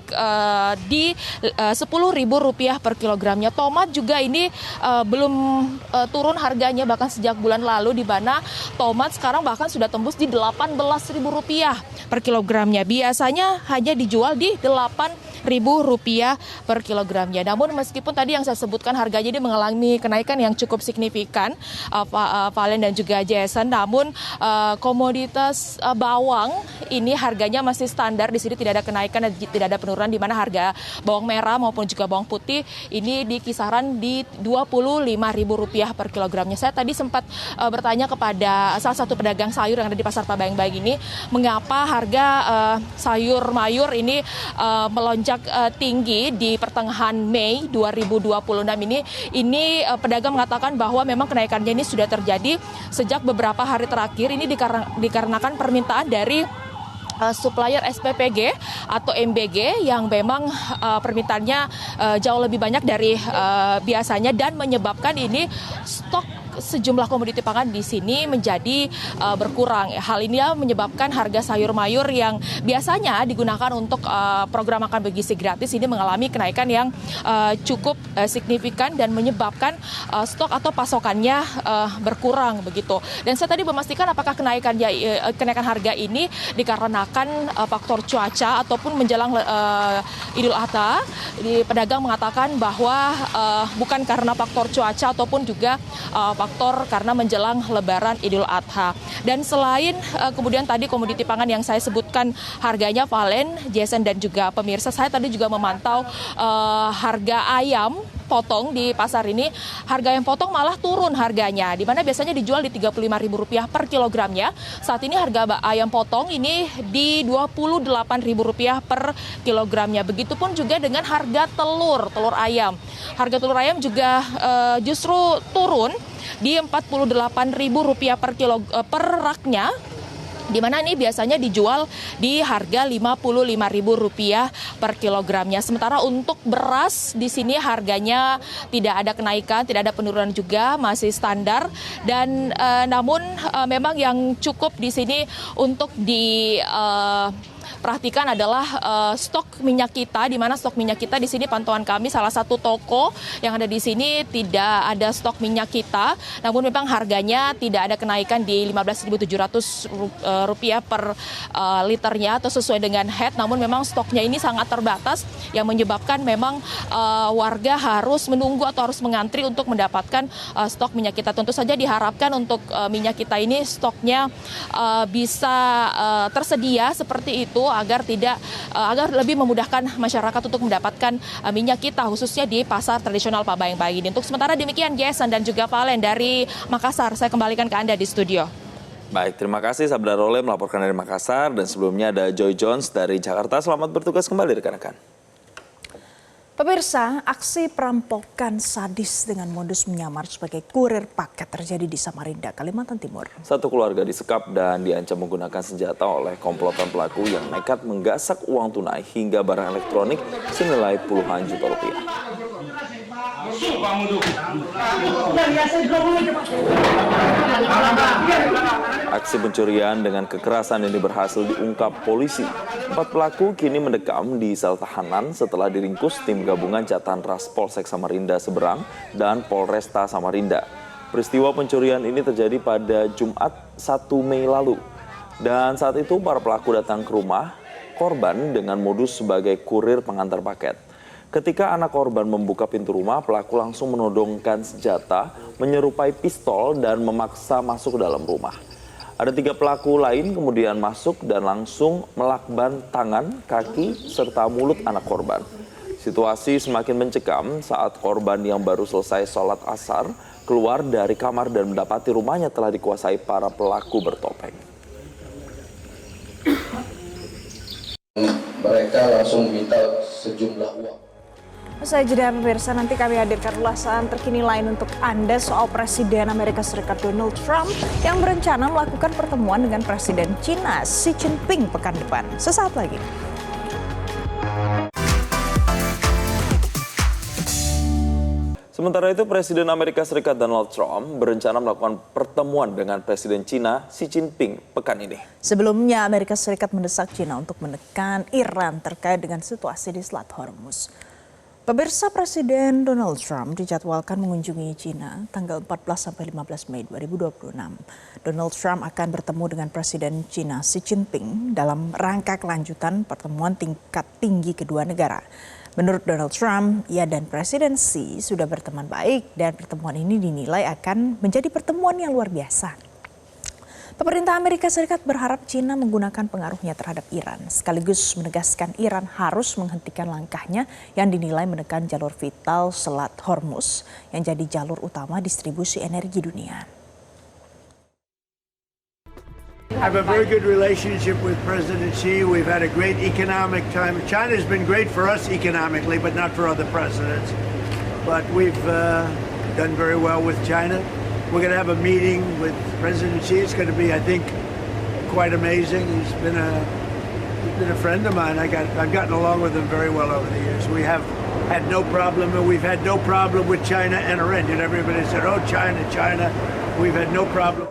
di Rp10.000 per kilogramnya. Tomat juga ini belum turun harganya bahkan sejak bulan lalu, di mana tomat sekarang bahkan sudah tembus di Rp18.000 per kilogramnya. Biasanya hanya dijual di Rp8.000 per kilogramnya. Namun meskipun tadi yang saya sebutkan harganya ini mengalami kenaikan yang cukup signifikan, Valen dan juga Jason, namun komoditas bawang ini harganya masih standar. Di sini tidak ada kenaikan dan tidak ada penurunan, di mana harga bawang merah maupun juga bawang putih ini di kisaran di Rp25.000 per kilogramnya. Saya tadi sempat bertanya kepada salah satu pedagang sayur yang ada di Pasar Pabayang-Bayang ini, mengapa harga sayur mayur ini melonjak tinggi di pertengahan Mei 2026 ini pedagang mengatakan bahwa memang kenaikannya ini sudah terjadi sejak beberapa hari terakhir. Ini dikarenakan permintaan dari supplier SPPG atau MBG yang memang permintaannya jauh lebih banyak dari biasanya, dan menyebabkan ini stok sejumlah komoditi pangan di sini menjadi berkurang. Hal ini menyebabkan harga sayur mayur yang biasanya digunakan untuk program makan bergizi gratis ini mengalami kenaikan yang cukup signifikan dan menyebabkan stok atau pasokannya berkurang begitu. Dan saya tadi memastikan apakah kenaikan harga ini dikarenakan faktor cuaca ataupun menjelang Idul Adha. Pedagang mengatakan bahwa bukan karena faktor cuaca ataupun juga faktor karena menjelang Lebaran Idul Adha. Dan selain kemudian tadi komoditi pangan yang saya sebutkan harganya, Valen, Jason dan juga pemirsa, saya tadi juga memantau harga ayam potong di pasar ini. Harga ayam potong malah turun harganya, di mana biasanya dijual di Rp35.000 per kilogramnya. Saat ini harga ayam potong ini di Rp28.000 per kilogramnya. Begitupun juga dengan harga telur ayam. Harga telur ayam juga justru turun di Rp48.000 per raknya, di mana ini biasanya dijual di harga Rp55.000 per kilogramnya. Sementara untuk beras di sini harganya tidak ada kenaikan, tidak ada penurunan juga, masih standar. Dan namun memang yang cukup di sini untuk perhatikan adalah stok minyak kita, di mana stok minyak kita di sini pantauan kami salah satu toko yang ada di sini tidak ada stok minyak kita, namun memang harganya tidak ada kenaikan di Rp15.700 per liternya atau sesuai dengan head, namun memang stoknya ini sangat terbatas yang menyebabkan memang warga harus menunggu atau harus mengantri untuk mendapatkan stok minyak kita. Tentu saja diharapkan untuk minyak kita ini stoknya bisa tersedia seperti itu, agar lebih memudahkan masyarakat untuk mendapatkan minyak kita, khususnya di pasar tradisional Pabayang-Bayang ini. Untuk sementara demikian, Jason dan juga Valen dari Makassar, saya kembalikan ke Anda di studio. Baik, terima kasih Sabda Role melaporkan dari Makassar, dan sebelumnya ada Joy Jones dari Jakarta. Selamat bertugas kembali rekan-rekan. Pemirsa, aksi perampokan sadis dengan modus menyamar sebagai kurir paket terjadi di Samarinda, Kalimantan Timur. Satu keluarga disekap dan diancam menggunakan senjata oleh komplotan pelaku yang nekat menggasak uang tunai hingga barang elektronik senilai puluhan juta rupiah. Aksi pencurian dengan kekerasan ini berhasil diungkap polisi. 4 pelaku kini mendekam di sel tahanan setelah diringkus tim gabungan Jatan Ras Polsek Samarinda Seberang dan Polresta Samarinda. Peristiwa pencurian ini terjadi pada Jumat 1 Mei lalu. Dan saat itu para pelaku datang ke rumah korban dengan modus sebagai kurir pengantar paket. Ketika anak korban membuka pintu rumah, pelaku langsung menodongkan senjata, menyerupai pistol dan memaksa masuk ke dalam rumah. Ada 3 pelaku lain kemudian masuk dan langsung melakban tangan, kaki, serta mulut anak korban. Situasi semakin mencekam saat korban yang baru selesai sholat asar keluar dari kamar dan mendapati rumahnya telah dikuasai para pelaku bertopeng. Mereka langsung minta sejumlah uang. Usai jeda pemirsa, nanti kami hadirkan ulasan terkini lain untuk Anda soal Presiden Amerika Serikat Donald Trump yang berencana melakukan pertemuan dengan Presiden China Xi Jinping pekan depan. Sesaat lagi. Sementara itu, Presiden Amerika Serikat Donald Trump berencana melakukan pertemuan dengan Presiden China Xi Jinping pekan ini. Sebelumnya, Amerika Serikat mendesak China untuk menekan Iran terkait dengan situasi di Selat Hormuz. Pemirsa, Presiden Donald Trump dijadwalkan mengunjungi China tanggal 14 sampai 15 Mei 2026. Donald Trump akan bertemu dengan Presiden China Xi Jinping dalam rangka kelanjutan pertemuan tingkat tinggi kedua negara. Menurut Donald Trump, ia dan Presiden Xi sudah berteman baik dan pertemuan ini dinilai akan menjadi pertemuan yang luar biasa. Pemerintah Amerika Serikat berharap China menggunakan pengaruhnya terhadap Iran, sekaligus menegaskan Iran harus menghentikan langkahnya yang dinilai menekan jalur vital Selat Hormuz yang jadi jalur utama distribusi energi dunia. I have a very good relationship with President Xi. We've had a great economic time. China's been great for us economically, but not for other presidents. But we've done very well with China. We're going to have a meeting with President Xi. It's going to be, I think, quite amazing. He's been a friend of mine. I've gotten along with him very well over the years. We have had no problem, and we've had no problem with China and Iran. You know, everybody said, "Oh, China, China." We've had no problem.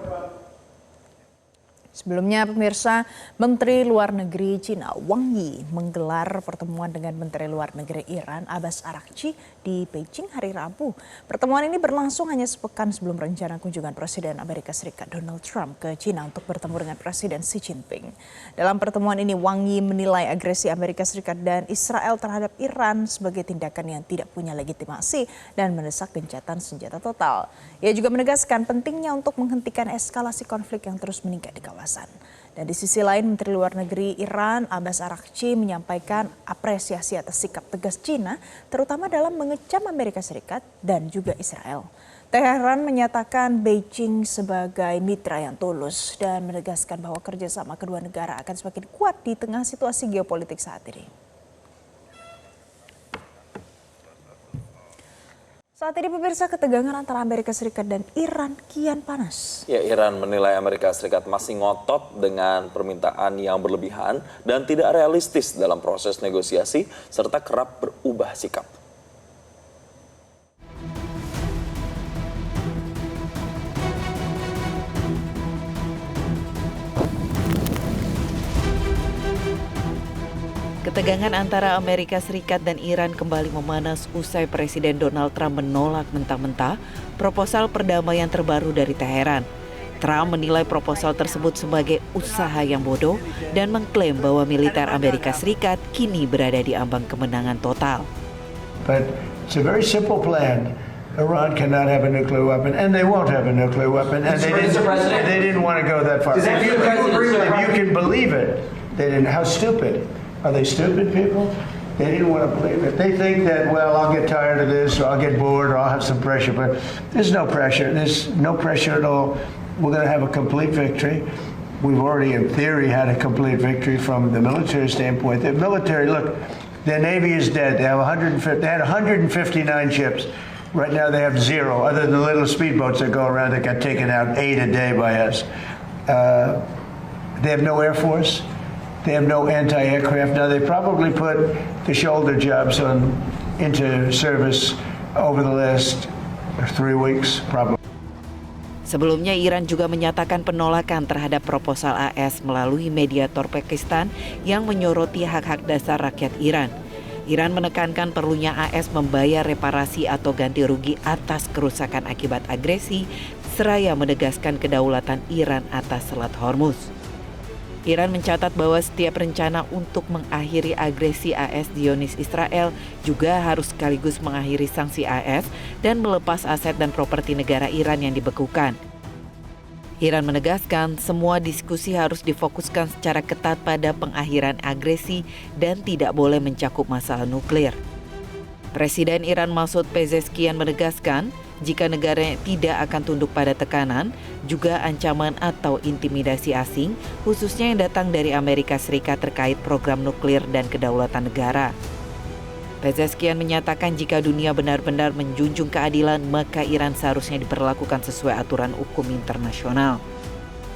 Sebelumnya pemirsa, Menteri Luar Negeri Cina Wang Yi menggelar pertemuan dengan Menteri Luar Negeri Iran Abbas Araghchi di Beijing hari Rabu. Pertemuan ini berlangsung hanya sepekan sebelum rencana kunjungan Presiden Amerika Serikat Donald Trump ke Cina untuk bertemu dengan Presiden Xi Jinping. Dalam pertemuan ini Wang Yi menilai agresi Amerika Serikat dan Israel terhadap Iran sebagai tindakan yang tidak punya legitimasi dan mendesak gencatan senjata total. Ia juga menegaskan pentingnya untuk menghentikan eskalasi konflik yang terus meningkat di kawasan. Dan di sisi lain, Menteri Luar Negeri Iran Abbas Araghchi menyampaikan apresiasi atas sikap tegas China, terutama dalam mengecam Amerika Serikat dan juga Israel. Teheran menyatakan Beijing sebagai mitra yang tulus dan menegaskan bahwa kerjasama kedua negara akan semakin kuat di tengah situasi geopolitik saat ini. Saat ini pemirsa, ketegangan antara Amerika Serikat dan Iran kian panas. Ya, Iran menilai Amerika Serikat masih ngotot dengan permintaan yang berlebihan dan tidak realistis dalam proses negosiasi serta kerap berubah sikap. Ketegangan antara Amerika Serikat dan Iran kembali memanas usai Presiden Donald Trump menolak mentah-mentah proposal perdamaian terbaru dari Teheran. Trump menilai proposal tersebut sebagai usaha yang bodoh dan mengklaim bahwa militer Amerika Serikat kini berada di ambang kemenangan total. But it's a very simple plan. Iran cannot have a nuclear weapon, and they won't have a nuclear weapon, and they didn't want to go that far. If you can believe it, they didn't. How stupid. Are they stupid people? They didn't want to believe it. They think that, well, I'll get tired of this, or I'll get bored, or I'll have some pressure. But there's no pressure. There's no pressure at all. We're going to have a complete victory. We've already, in theory, had a complete victory from the military standpoint. The military, look, their Navy is dead. They had 159 ships. Right now they have 0, other than the little speedboats that go around that got taken out 8 a day by us. They have no Air Force. They have no anti-aircraft. Now they probably put the shoulder jobs into service over the last 3 weeks, probably. Sebelumnya Iran juga menyatakan penolakan terhadap proposal AS melalui mediator Pakistan yang menyoroti hak-hak dasar rakyat Iran. Iran menekankan perlunya AS membayar reparasi atau ganti rugi atas kerusakan akibat agresi, seraya menegaskan kedaulatan Iran atas Selat Hormuz. Iran mencatat bahwa setiap rencana untuk mengakhiri agresi AS Zionis Israel juga harus sekaligus mengakhiri sanksi AS dan melepas aset dan properti negara Iran yang dibekukan. Iran menegaskan semua diskusi harus difokuskan secara ketat pada pengakhiran agresi dan tidak boleh mencakup masalah nuklir. Presiden Iran Masoud Pezeshkian menegaskan jika negaranya tidak akan tunduk pada tekanan, juga ancaman atau intimidasi asing, khususnya yang datang dari Amerika Serikat terkait program nuklir dan kedaulatan negara. Pezeshkian menyatakan jika dunia benar-benar menjunjung keadilan, maka Iran seharusnya diperlakukan sesuai aturan hukum internasional.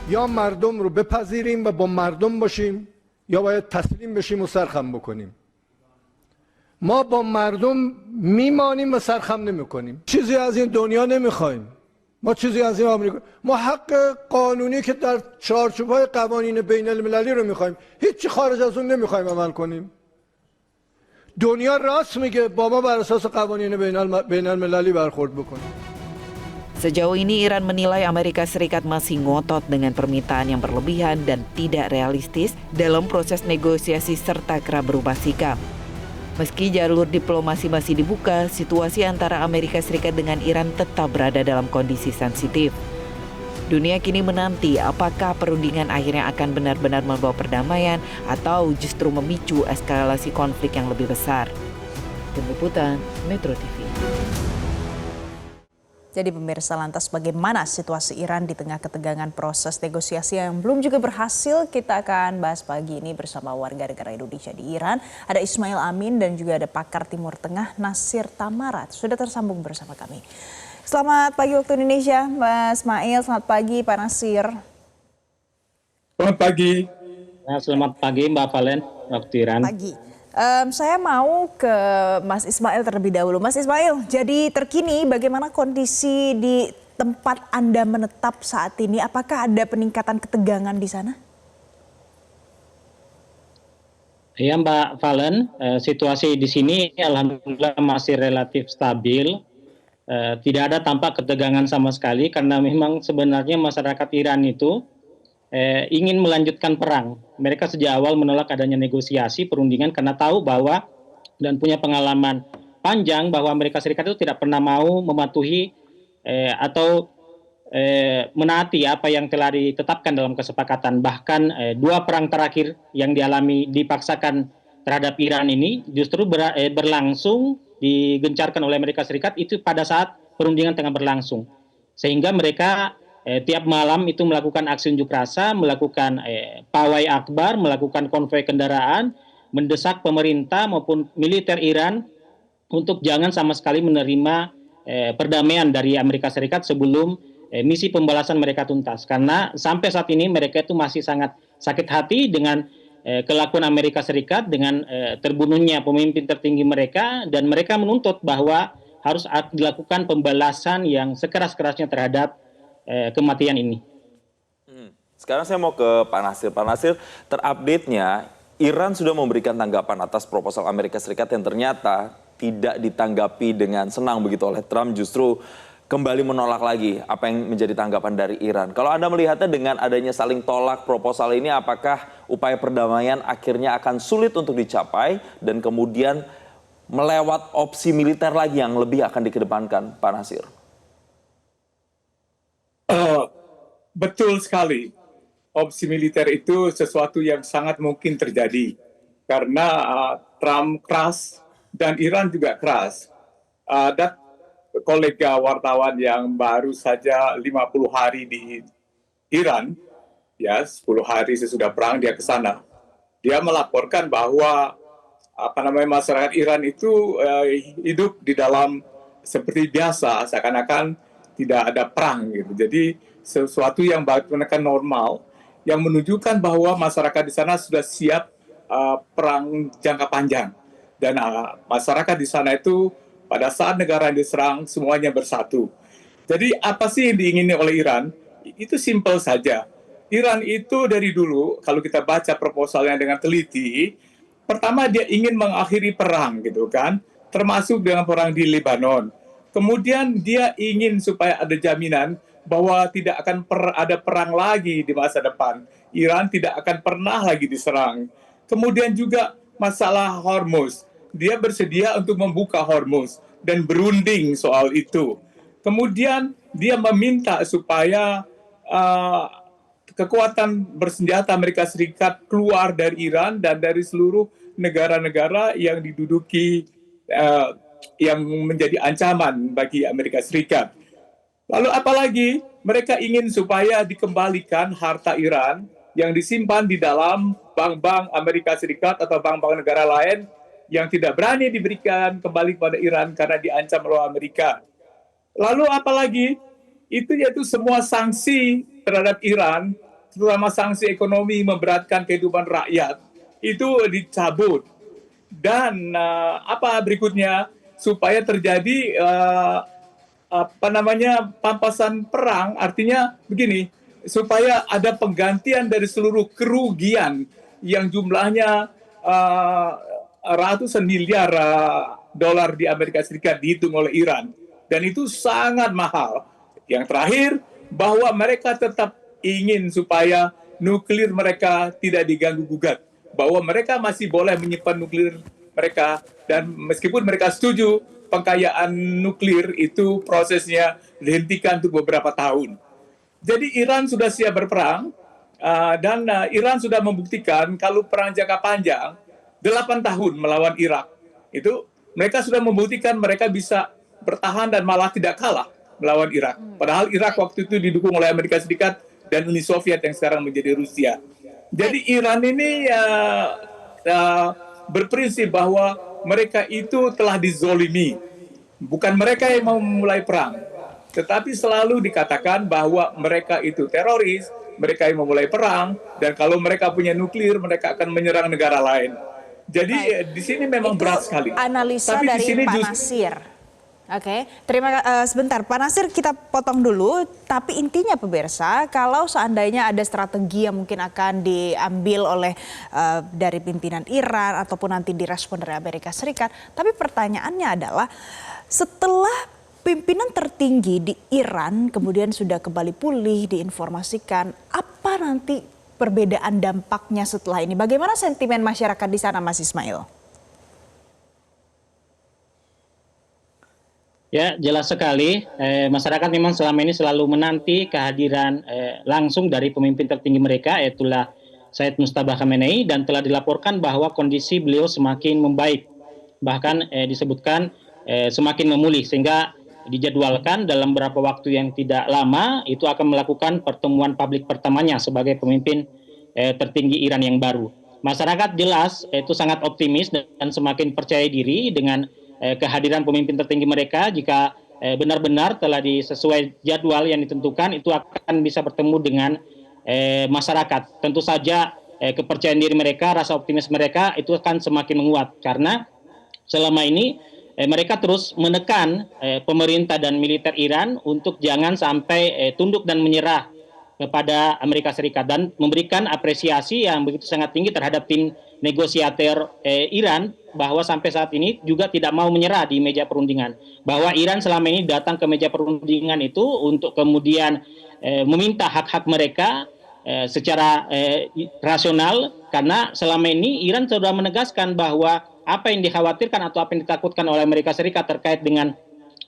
Ya mardom ro bepazirیم و با مردم باشیم یا باید تسلیم بشیم و سرخم بکنیم. ما با مردم میمانیم و سرخم نمیکنیم. چیزی از این دنیا نمیخوایم. ما چیزی از این آمریکا، ما حق قانونی که در چارچوب‌های قوانین بین المللی رو میخوایم. هیچی خارج از اون نمیخوایم عمل کنیم. دنیا راست میگه با ما بر اساس قوانین بین المللی برخورد بکنیم. Sejauh ini Iran menilai Amerika Serikat masih ngotot dengan permintaan yang berlebihan dan tidak realistis dalam proses negosiasi serta kerap berubah sikap. Meski jalur diplomasi masih dibuka, situasi antara Amerika Serikat dengan Iran tetap berada dalam kondisi sensitif. Dunia kini menanti apakah perundingan akhirnya akan benar-benar membawa perdamaian atau justru memicu eskalasi konflik yang lebih besar. Tim Liputan, Metro TV. Jadi pemirsa, lantas bagaimana situasi Iran di tengah ketegangan proses negosiasi yang belum juga berhasil? Kita akan bahas pagi ini bersama warga negara Indonesia di Iran. Ada Ismail Amin dan juga ada pakar Timur Tengah Nasir Tamarat. Sudah tersambung bersama kami. Selamat pagi waktu Indonesia, Mas Ismail. Selamat pagi, Pak Nasir. Selamat pagi. Selamat pagi, Mbak Valen, waktu Iran. Pagi. Saya mau ke Mas Ismail terlebih dahulu. Mas Ismail, jadi terkini bagaimana kondisi di tempat Anda menetap saat ini? Apakah ada peningkatan ketegangan di sana? Iya Mbak Valen, situasi di sini alhamdulillah masih relatif stabil. Tidak ada tampak ketegangan sama sekali karena memang sebenarnya masyarakat Iran itu ingin melanjutkan perang. Mereka sejak awal menolak adanya negosiasi perundingan karena tahu bahwa dan punya pengalaman panjang bahwa Amerika Serikat itu tidak pernah mau mematuhi atau menaati apa yang telah ditetapkan dalam kesepakatan. Bahkan dua perang terakhir yang dipaksakan terhadap Iran ini justru berlangsung, digencarkan oleh Amerika Serikat itu pada saat perundingan tengah berlangsung. Sehingga mereka tiap malam itu melakukan aksi unjuk rasa, melakukan pawai akbar, melakukan konvoi kendaraan, mendesak pemerintah maupun militer Iran untuk jangan sama sekali menerima perdamaian dari Amerika Serikat sebelum misi pembalasan mereka tuntas. Karena sampai saat ini mereka itu masih sangat sakit hati dengan kelakuan Amerika Serikat, dengan terbunuhnya pemimpin tertinggi mereka, dan mereka menuntut bahwa harus dilakukan pembalasan yang sekeras-kerasnya terhadap kematian ini. Sekarang saya mau ke Pak Nasir. Pak Nasir, terupdate-nya Iran sudah memberikan tanggapan atas proposal Amerika Serikat yang ternyata tidak ditanggapi dengan senang begitu oleh Trump, justru kembali menolak lagi apa yang menjadi tanggapan dari Iran. Kalau Anda melihatnya dengan adanya saling tolak proposal ini, apakah upaya perdamaian akhirnya akan sulit untuk dicapai dan kemudian melewat opsi militer lagi yang lebih akan dikedepankan, Pak Nasir? Betul sekali. Opsi militer itu sesuatu yang sangat mungkin terjadi karena Trump keras dan Iran juga keras. Ada kolega wartawan yang baru saja 50 hari di Iran, ya 10 hari sesudah perang dia ke sana. Dia melaporkan bahwa masyarakat Iran itu hidup di dalam seperti biasa, seakan-akan tidak ada perang gitu. Jadi sesuatu yang bahkan normal yang menunjukkan bahwa masyarakat di sana sudah siap perang jangka panjang. Dan masyarakat di sana itu pada saat negara yang diserang semuanya bersatu. Jadi apa sih yang diingini oleh Iran? Itu simpel saja. Iran itu dari dulu kalau kita baca proposalnya dengan teliti, pertama dia ingin mengakhiri perang gitu kan, termasuk dengan perang di Lebanon. Kemudian dia ingin supaya ada jaminan bahwa tidak akan ada perang lagi di masa depan. Iran tidak akan pernah lagi diserang. Kemudian juga masalah Hormuz. Dia bersedia untuk membuka Hormuz dan berunding soal itu. Kemudian dia meminta supaya kekuatan bersenjata Amerika Serikat keluar dari Iran dan dari seluruh negara-negara yang diduduki yang menjadi ancaman bagi Amerika Serikat. Lalu apalagi mereka ingin supaya dikembalikan harta Iran yang disimpan di dalam bank-bank Amerika Serikat atau bank-bank negara lain yang tidak berani diberikan kembali kepada Iran karena diancam oleh Amerika. Lalu apalagi itu yaitu semua sanksi terhadap Iran, terutama sanksi ekonomi memberatkan kehidupan rakyat, itu dicabut. Dan apa berikutnya supaya terjadi pampasan perang, artinya begini, supaya ada penggantian dari seluruh kerugian yang jumlahnya ratusan miliar dolar di Amerika Serikat dihitung oleh Iran, dan itu sangat mahal. Yang terakhir, bahwa mereka tetap ingin supaya nuklir mereka tidak diganggu-gugat, bahwa mereka masih boleh menyimpan nuklir mereka, dan meskipun mereka setuju pengkayaan nuklir itu prosesnya dihentikan untuk beberapa tahun. Jadi Iran sudah siap berperang, dan Iran sudah membuktikan kalau perang jangka panjang 8 tahun melawan Irak, itu mereka sudah membuktikan mereka bisa bertahan dan malah tidak kalah melawan Irak. Padahal Irak waktu itu didukung oleh Amerika Serikat dan Uni Soviet yang sekarang menjadi Rusia. Jadi Iran ini berprinsip bahwa mereka itu telah dizolimi. Bukan mereka yang mau memulai perang, tetapi selalu dikatakan bahwa mereka itu teroris, mereka yang memulai perang, dan kalau mereka punya nuklir, mereka akan menyerang negara lain. Jadi di sini memang berat sekali. Analisa tapi dari di sini Pak Nasir. Oke, sebentar Pak Nasir, kita potong dulu. Tapi intinya pemirsa, kalau seandainya ada strategi yang mungkin akan diambil oleh dari pimpinan Iran ataupun nanti direspon dari Amerika Serikat, tapi pertanyaannya adalah setelah pimpinan tertinggi di Iran kemudian sudah kembali pulih, diinformasikan, apa nanti perbedaan dampaknya setelah ini? Bagaimana sentimen masyarakat di sana, Mas Ismail? Ya, jelas sekali. Masyarakat memang selama ini selalu menanti kehadiran langsung dari pemimpin tertinggi mereka, yaitulah Said Mujtaba Khamenei, dan telah dilaporkan bahwa kondisi beliau semakin membaik. Bahkan disebutkan semakin memulih, sehingga dijadwalkan dalam beberapa waktu yang tidak lama itu akan melakukan pertemuan publik pertamanya sebagai pemimpin tertinggi Iran yang baru. Masyarakat jelas itu sangat optimis dan semakin percaya diri dengan kehadiran pemimpin tertinggi mereka. Jika benar-benar telah sesuai jadwal yang ditentukan, itu akan bisa bertemu dengan masyarakat. Tentu saja kepercayaan diri mereka, rasa optimis mereka itu akan semakin menguat, karena selama ini mereka terus menekan pemerintah dan militer Iran untuk jangan sampai tunduk dan menyerah kepada Amerika Serikat, dan memberikan apresiasi yang begitu sangat tinggi terhadap tim negosiator Iran, bahwa sampai saat ini juga tidak mau menyerah di meja perundingan. Bahwa Iran selama ini datang ke meja perundingan itu untuk kemudian meminta hak-hak mereka secara rasional, karena selama ini Iran sudah menegaskan bahwa apa yang dikhawatirkan atau apa yang ditakutkan oleh Amerika Serikat terkait dengan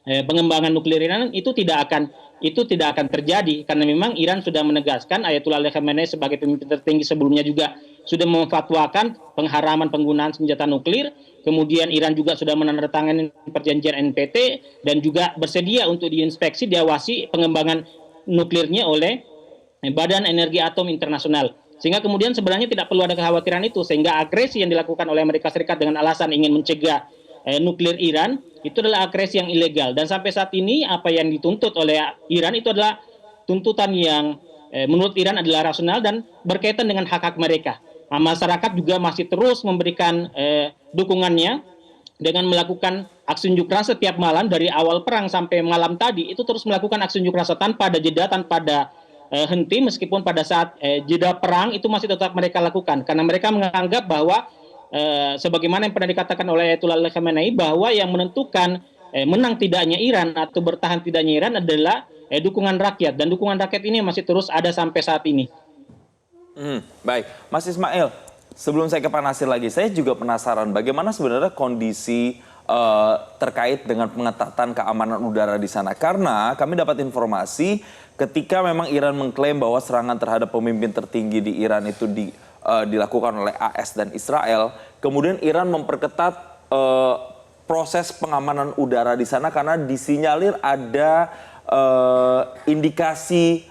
pengembangan nuklir Iran itu tidak akan terjadi, karena memang Iran sudah menegaskan, Ayatollah Ali Khamenei sebagai pemimpin tertinggi sebelumnya juga sudah memfatwakan pengharaman penggunaan senjata nuklir. Kemudian Iran juga sudah menandatangani perjanjian NPT dan juga bersedia untuk diinspeksi, diawasi pengembangan nuklirnya oleh Badan Energi Atom Internasional. Sehingga kemudian sebenarnya tidak perlu ada kekhawatiran itu, sehingga agresi yang dilakukan oleh Amerika Serikat dengan alasan ingin mencegah nuklir Iran itu adalah agresi yang ilegal. Dan sampai saat ini apa yang dituntut oleh Iran itu adalah tuntutan yang menurut Iran adalah rasional dan berkaitan dengan hak-hak mereka. Masyarakat juga masih terus memberikan dukungannya dengan melakukan aksi unjuk rasa setiap malam dari awal perang sampai malam tadi, itu terus melakukan aksi unjuk rasa tanpa ada jeda, tanpa ada henti, meskipun pada saat jeda perang itu masih tetap mereka lakukan, karena mereka menganggap bahwa sebagaimana yang pernah dikatakan oleh Ayatollah Ali Khamenei, bahwa yang menentukan menang tidaknya Iran atau bertahan tidaknya Iran adalah dukungan rakyat, dan dukungan rakyat ini masih terus ada sampai saat ini. Baik, Mas Ismail, sebelum saya ke Pak Nasir lagi, saya juga penasaran bagaimana sebenarnya kondisi terkait dengan pengetatan keamanan udara di sana. Karena kami dapat informasi ketika memang Iran mengklaim bahwa serangan terhadap pemimpin tertinggi di Iran itu dilakukan oleh AS dan Israel, kemudian Iran memperketat proses pengamanan udara di sana karena disinyalir ada indikasi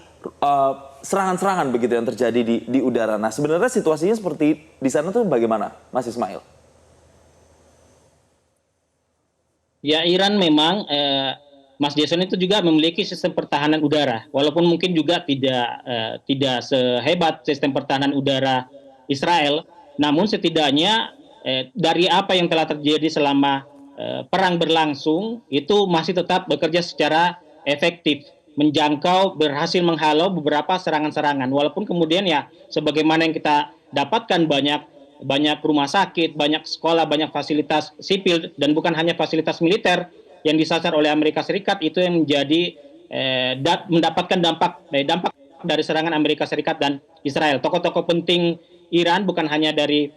serangan-serangan begitu yang terjadi di udara. Nah, sebenarnya situasinya seperti di sana tuh bagaimana, Mas Ismail? Ya, Iran memang, Mas Jason, itu juga memiliki sistem pertahanan udara, walaupun mungkin juga tidak sehebat sistem pertahanan udara Israel, namun setidaknya dari apa yang telah terjadi selama perang berlangsung itu masih tetap bekerja secara efektif, menjangkau, berhasil menghalau beberapa serangan-serangan, walaupun kemudian ya sebagaimana yang kita dapatkan banyak rumah sakit, banyak sekolah, banyak fasilitas sipil, dan bukan hanya fasilitas militer yang disasar oleh Amerika Serikat itu yang menjadi mendapatkan dampak dari serangan Amerika Serikat dan Israel. Tokoh-tokoh penting Iran bukan hanya dari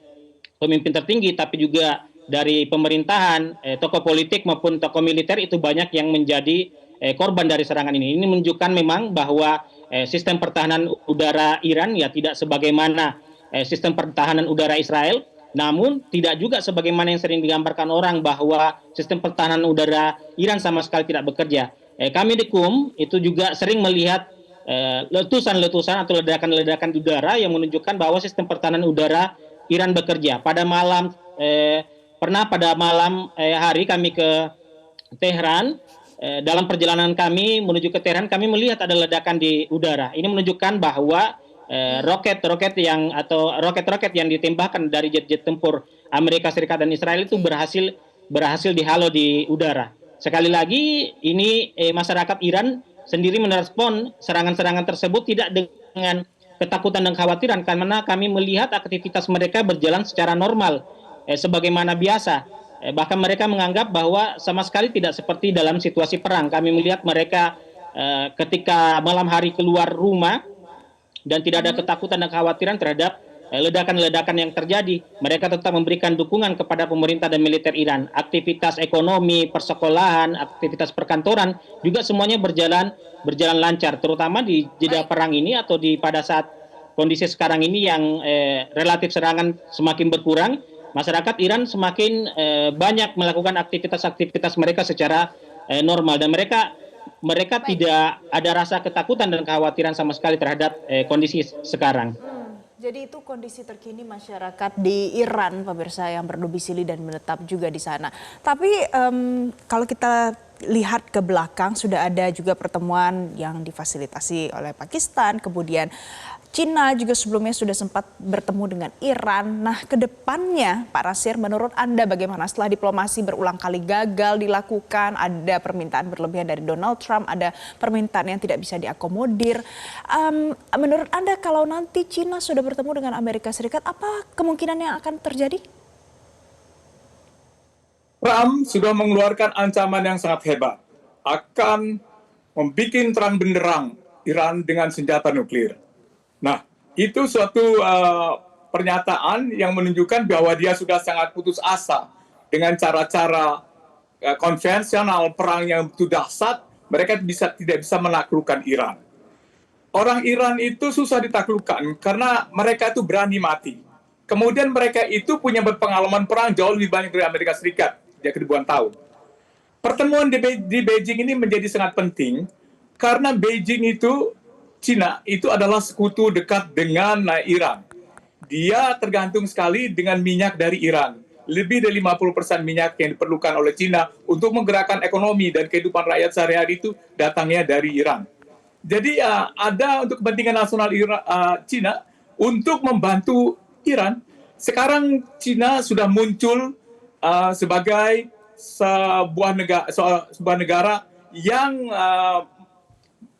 pemimpin tertinggi, tapi juga dari pemerintahan, tokoh politik maupun tokoh militer itu banyak yang menjadi korban dari serangan ini. Ini menunjukkan memang bahwa sistem pertahanan udara Iran ya tidak sebagaimana sistem pertahanan udara Israel, namun tidak juga sebagaimana yang sering digambarkan orang bahwa sistem pertahanan udara Iran sama sekali tidak bekerja. Kami di KUM itu juga sering melihat letusan-letusan atau ledakan-ledakan udara yang menunjukkan bahwa sistem pertahanan udara Iran bekerja. Pada malam hari kami ke Tehran, dalam perjalanan kami menuju ke Tehran, kami melihat ada ledakan di udara. Ini menunjukkan bahwa roket-roket yang ditembakkan dari jet-jet tempur Amerika Serikat dan Israel itu berhasil dihalau di udara. Sekali lagi, ini masyarakat Iran sendiri merespon serangan-serangan tersebut tidak dengan ketakutan dan kekhawatiran, karena kami melihat aktivitas mereka berjalan secara normal, sebagaimana biasa. Bahkan mereka menganggap bahwa sama sekali tidak seperti dalam situasi perang. Kami melihat mereka ketika malam hari keluar rumah dan tidak ada ketakutan dan kekhawatiran terhadap ledakan-ledakan yang terjadi. Mereka tetap memberikan dukungan kepada pemerintah dan militer Iran. Aktivitas ekonomi, persekolahan, aktivitas perkantoran juga semuanya berjalan lancar, terutama di jeda perang ini atau pada saat kondisi sekarang ini yang relatif serangan semakin berkurang. Masyarakat Iran semakin banyak melakukan aktivitas-aktivitas mereka secara normal, dan mereka tidak ada rasa ketakutan dan kekhawatiran sama sekali terhadap kondisi sekarang. Jadi itu kondisi terkini masyarakat di Iran, pemirsa, yang berdomisili dan menetap juga di sana. Tapi kalau kita lihat ke belakang, sudah ada juga pertemuan yang difasilitasi oleh Pakistan, kemudian Cina juga sebelumnya sudah sempat bertemu dengan Iran. Nah, ke depannya Pak Nasir, menurut Anda bagaimana setelah diplomasi berulang kali gagal dilakukan, ada permintaan berlebihan dari Donald Trump, ada permintaan yang tidak bisa diakomodir. Menurut Anda kalau nanti Cina sudah bertemu dengan Amerika Serikat, apa kemungkinan yang akan terjadi? Trump sudah mengeluarkan ancaman yang sangat hebat, akan membuat terang benderang Iran dengan senjata nuklir. Nah, itu suatu pernyataan yang menunjukkan bahwa dia sudah sangat putus asa dengan cara-cara konvensional perang yang begitu dahsyat. Mereka tidak bisa menaklukkan Iran. Orang Iran itu susah ditaklukkan karena mereka itu berani mati. Kemudian mereka itu punya pengalaman perang jauh lebih banyak dari Amerika Serikat sejak ribuan tahun. Pertemuan di Beijing ini menjadi sangat penting karena Beijing itu, Cina itu adalah sekutu dekat dengan Iran. Dia tergantung sekali dengan minyak dari Iran. Lebih dari 50% minyak yang diperlukan oleh Cina untuk menggerakkan ekonomi dan kehidupan rakyat sehari-hari itu datangnya dari Iran. Jadi ada untuk kepentingan nasional Cina untuk membantu Iran. Sekarang Cina sudah muncul sebagai sebuah negara yang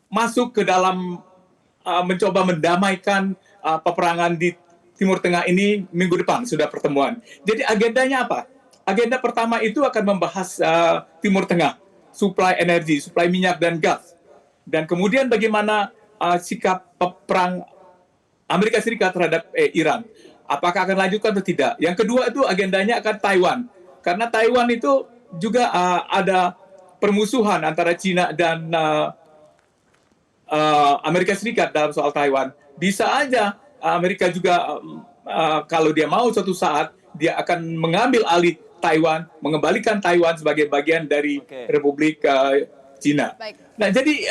masuk ke dalam mencoba mendamaikan peperangan di Timur Tengah ini. Minggu depan sudah pertemuan. Jadi agendanya apa? Agenda pertama itu akan membahas Timur Tengah, suplai energi, suplai minyak dan gas. Dan kemudian bagaimana sikap perang Amerika Serikat terhadap Iran. Apakah akan lanjutkan atau tidak. Yang kedua itu agendanya akan Taiwan. Karena Taiwan itu juga ada permusuhan antara China dan Amerika Serikat dalam soal Taiwan. Bisa aja Amerika juga kalau dia mau suatu saat dia akan mengambil alih Taiwan, mengembalikan Taiwan sebagai bagian dari Republik China. Nah, jadi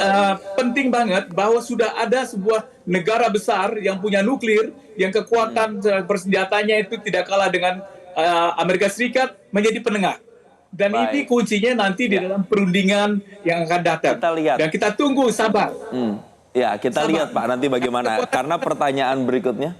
penting banget bahwa sudah ada sebuah negara besar yang punya nuklir, yang kekuatan persenjatanya itu tidak kalah dengan Amerika Serikat, menjadi penengah. Dan ini kuncinya nanti di dalam perundingan yang akan datang. Kita lihat. Dan kita tunggu, sabar. Ya, kita lihat Pak nanti bagaimana. Karena pertanyaan berikutnya,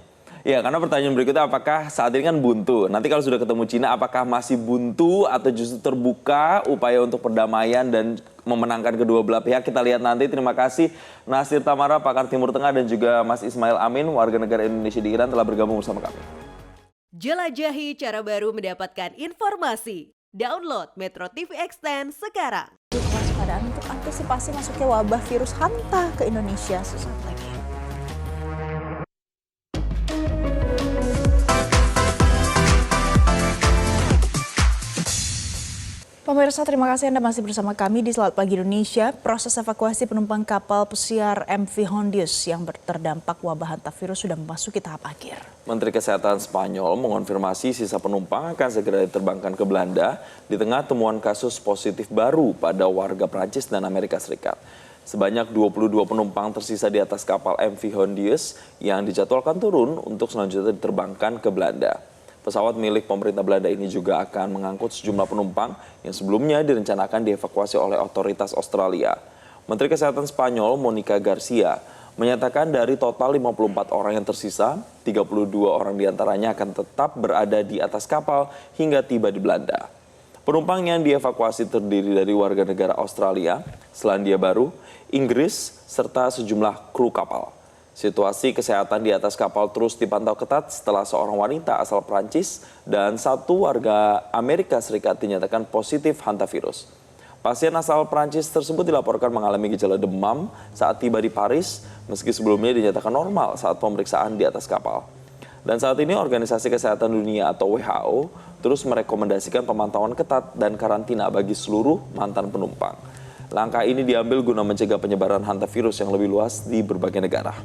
apakah saat ini kan buntu. Nanti kalau sudah ketemu Cina, apakah masih buntu atau justru terbuka upaya untuk perdamaian dan memenangkan kedua belah pihak? Kita lihat nanti. Terima kasih Nasir Tamara, pakar Timur Tengah, dan juga Mas Ismail Amin, warga negara Indonesia di Iran, telah bergabung bersama kami. Jelajahi cara baru mendapatkan informasi. Download Metro TV Extend sekarang. Waspadaan untuk antisipasi masuknya wabah virus hanta ke Indonesia sesaat lagi. Pemirsa, terima kasih Anda masih bersama kami di Selamat Pagi Indonesia. Proses evakuasi penumpang kapal pesiar MV Hondius yang terdampak wabah hantavirus sudah memasuki tahap akhir. Menteri Kesehatan Spanyol mengonfirmasi sisa penumpang akan segera diterbangkan ke Belanda di tengah temuan kasus positif baru pada warga Prancis dan Amerika Serikat. Sebanyak 22 penumpang tersisa di atas kapal MV Hondius yang dijadwalkan turun untuk selanjutnya diterbangkan ke Belanda. Pesawat milik pemerintah Belanda ini juga akan mengangkut sejumlah penumpang yang sebelumnya direncanakan dievakuasi oleh otoritas Australia. Menteri Kesehatan Spanyol Monica Garcia menyatakan dari total 54 orang yang tersisa, 32 orang diantaranya akan tetap berada di atas kapal hingga tiba di Belanda. Penumpang yang dievakuasi terdiri dari warga negara Australia, Selandia Baru, Inggris, serta sejumlah kru kapal. Situasi kesehatan di atas kapal terus dipantau ketat setelah seorang wanita asal Prancis dan satu warga Amerika Serikat dinyatakan positif hantavirus. Pasien asal Prancis tersebut dilaporkan mengalami gejala demam saat tiba di Paris, meski sebelumnya dinyatakan normal saat pemeriksaan di atas kapal. Dan saat ini Organisasi Kesehatan Dunia atau WHO terus merekomendasikan pemantauan ketat dan karantina bagi seluruh mantan penumpang. Langkah ini diambil guna mencegah penyebaran hantavirus yang lebih luas di berbagai negara.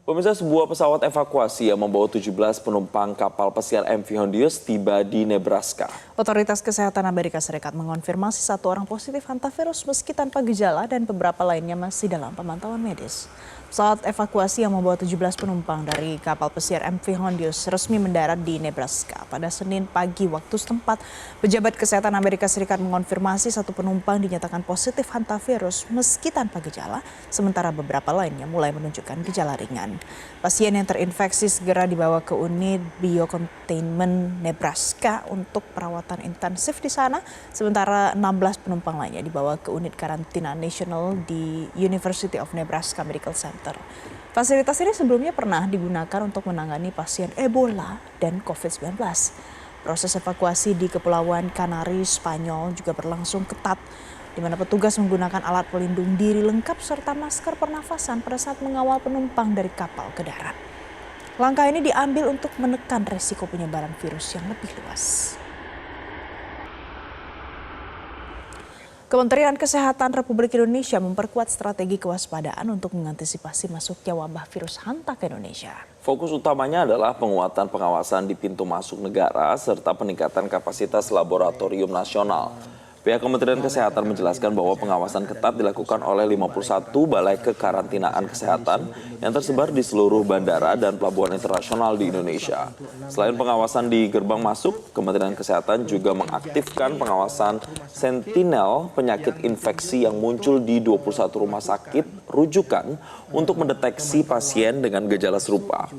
Pemirsa, sebuah pesawat evakuasi yang membawa 17 penumpang kapal pesiar MV Hondius tiba di Nebraska. Otoritas Kesehatan Amerika Serikat mengonfirmasi satu orang positif hantavirus meski tanpa gejala dan beberapa lainnya masih dalam pemantauan medis. Pesawat evakuasi yang membawa 17 penumpang dari kapal pesiar MV Hondius resmi mendarat di Nebraska pada Senin pagi waktu setempat. Pejabat Kesehatan Amerika Serikat mengonfirmasi satu penumpang dinyatakan positif hantavirus meski tanpa gejala, sementara beberapa lainnya mulai menunjukkan gejala ringan. Pasien yang terinfeksi segera dibawa ke unit Biocontainment Nebraska untuk perawatan intensif di sana, sementara 16 penumpang lainnya dibawa ke unit karantina nasional di University of Nebraska Medical Center. Fasilitas ini sebelumnya pernah digunakan untuk menangani pasien Ebola dan COVID-19. Proses evakuasi di Kepulauan Kanari, Spanyol juga berlangsung ketat, di mana petugas menggunakan alat pelindung diri lengkap serta masker pernafasan pada saat mengawal penumpang dari kapal ke darat. Langkah ini diambil untuk menekan resiko penyebaran virus yang lebih luas. Kementerian Kesehatan Republik Indonesia memperkuat strategi kewaspadaan untuk mengantisipasi masuknya wabah virus hanta ke Indonesia. Fokus utamanya adalah penguatan pengawasan di pintu masuk negara serta peningkatan kapasitas laboratorium nasional. Pihak Kementerian Kesehatan menjelaskan bahwa pengawasan ketat dilakukan oleh 51 balai kekarantinaan kesehatan yang tersebar di seluruh bandara dan pelabuhan internasional di Indonesia. Selain pengawasan di gerbang masuk, Kementerian Kesehatan juga mengaktifkan pengawasan sentinel penyakit infeksi yang muncul di 21 rumah sakit rujukan untuk mendeteksi pasien dengan gejala serupa.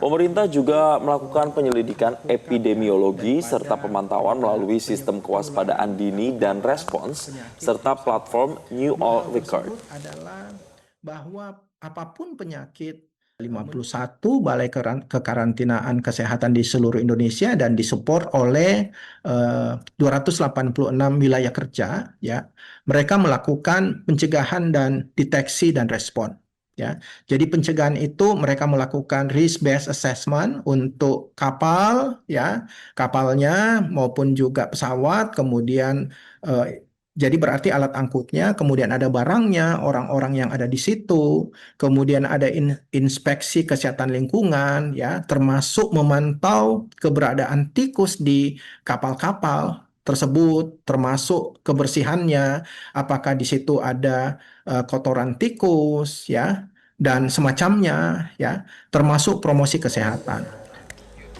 Pemerintah juga melakukan penyelidikan epidemiologi serta pemantauan melalui sistem kewaspadaan dini dan respons serta platform New All Record. Adalah bahwa apapun penyakit 51 balai kekarantinaan kesehatan di seluruh Indonesia dan disupport oleh 286 wilayah kerja, ya. Mereka melakukan pencegahan dan deteksi dan respon, ya. Jadi pencegahan itu mereka melakukan risk based assessment untuk kapal, ya, kapalnya maupun juga pesawat, kemudian jadi berarti alat angkutnya, kemudian ada barangnya, orang-orang yang ada di situ, kemudian ada inspeksi kesehatan lingkungan, ya, termasuk memantau keberadaan tikus di kapal-kapal tersebut, termasuk kebersihannya, apakah di situ ada kotoran tikus, ya, dan semacamnya, ya, termasuk promosi kesehatan.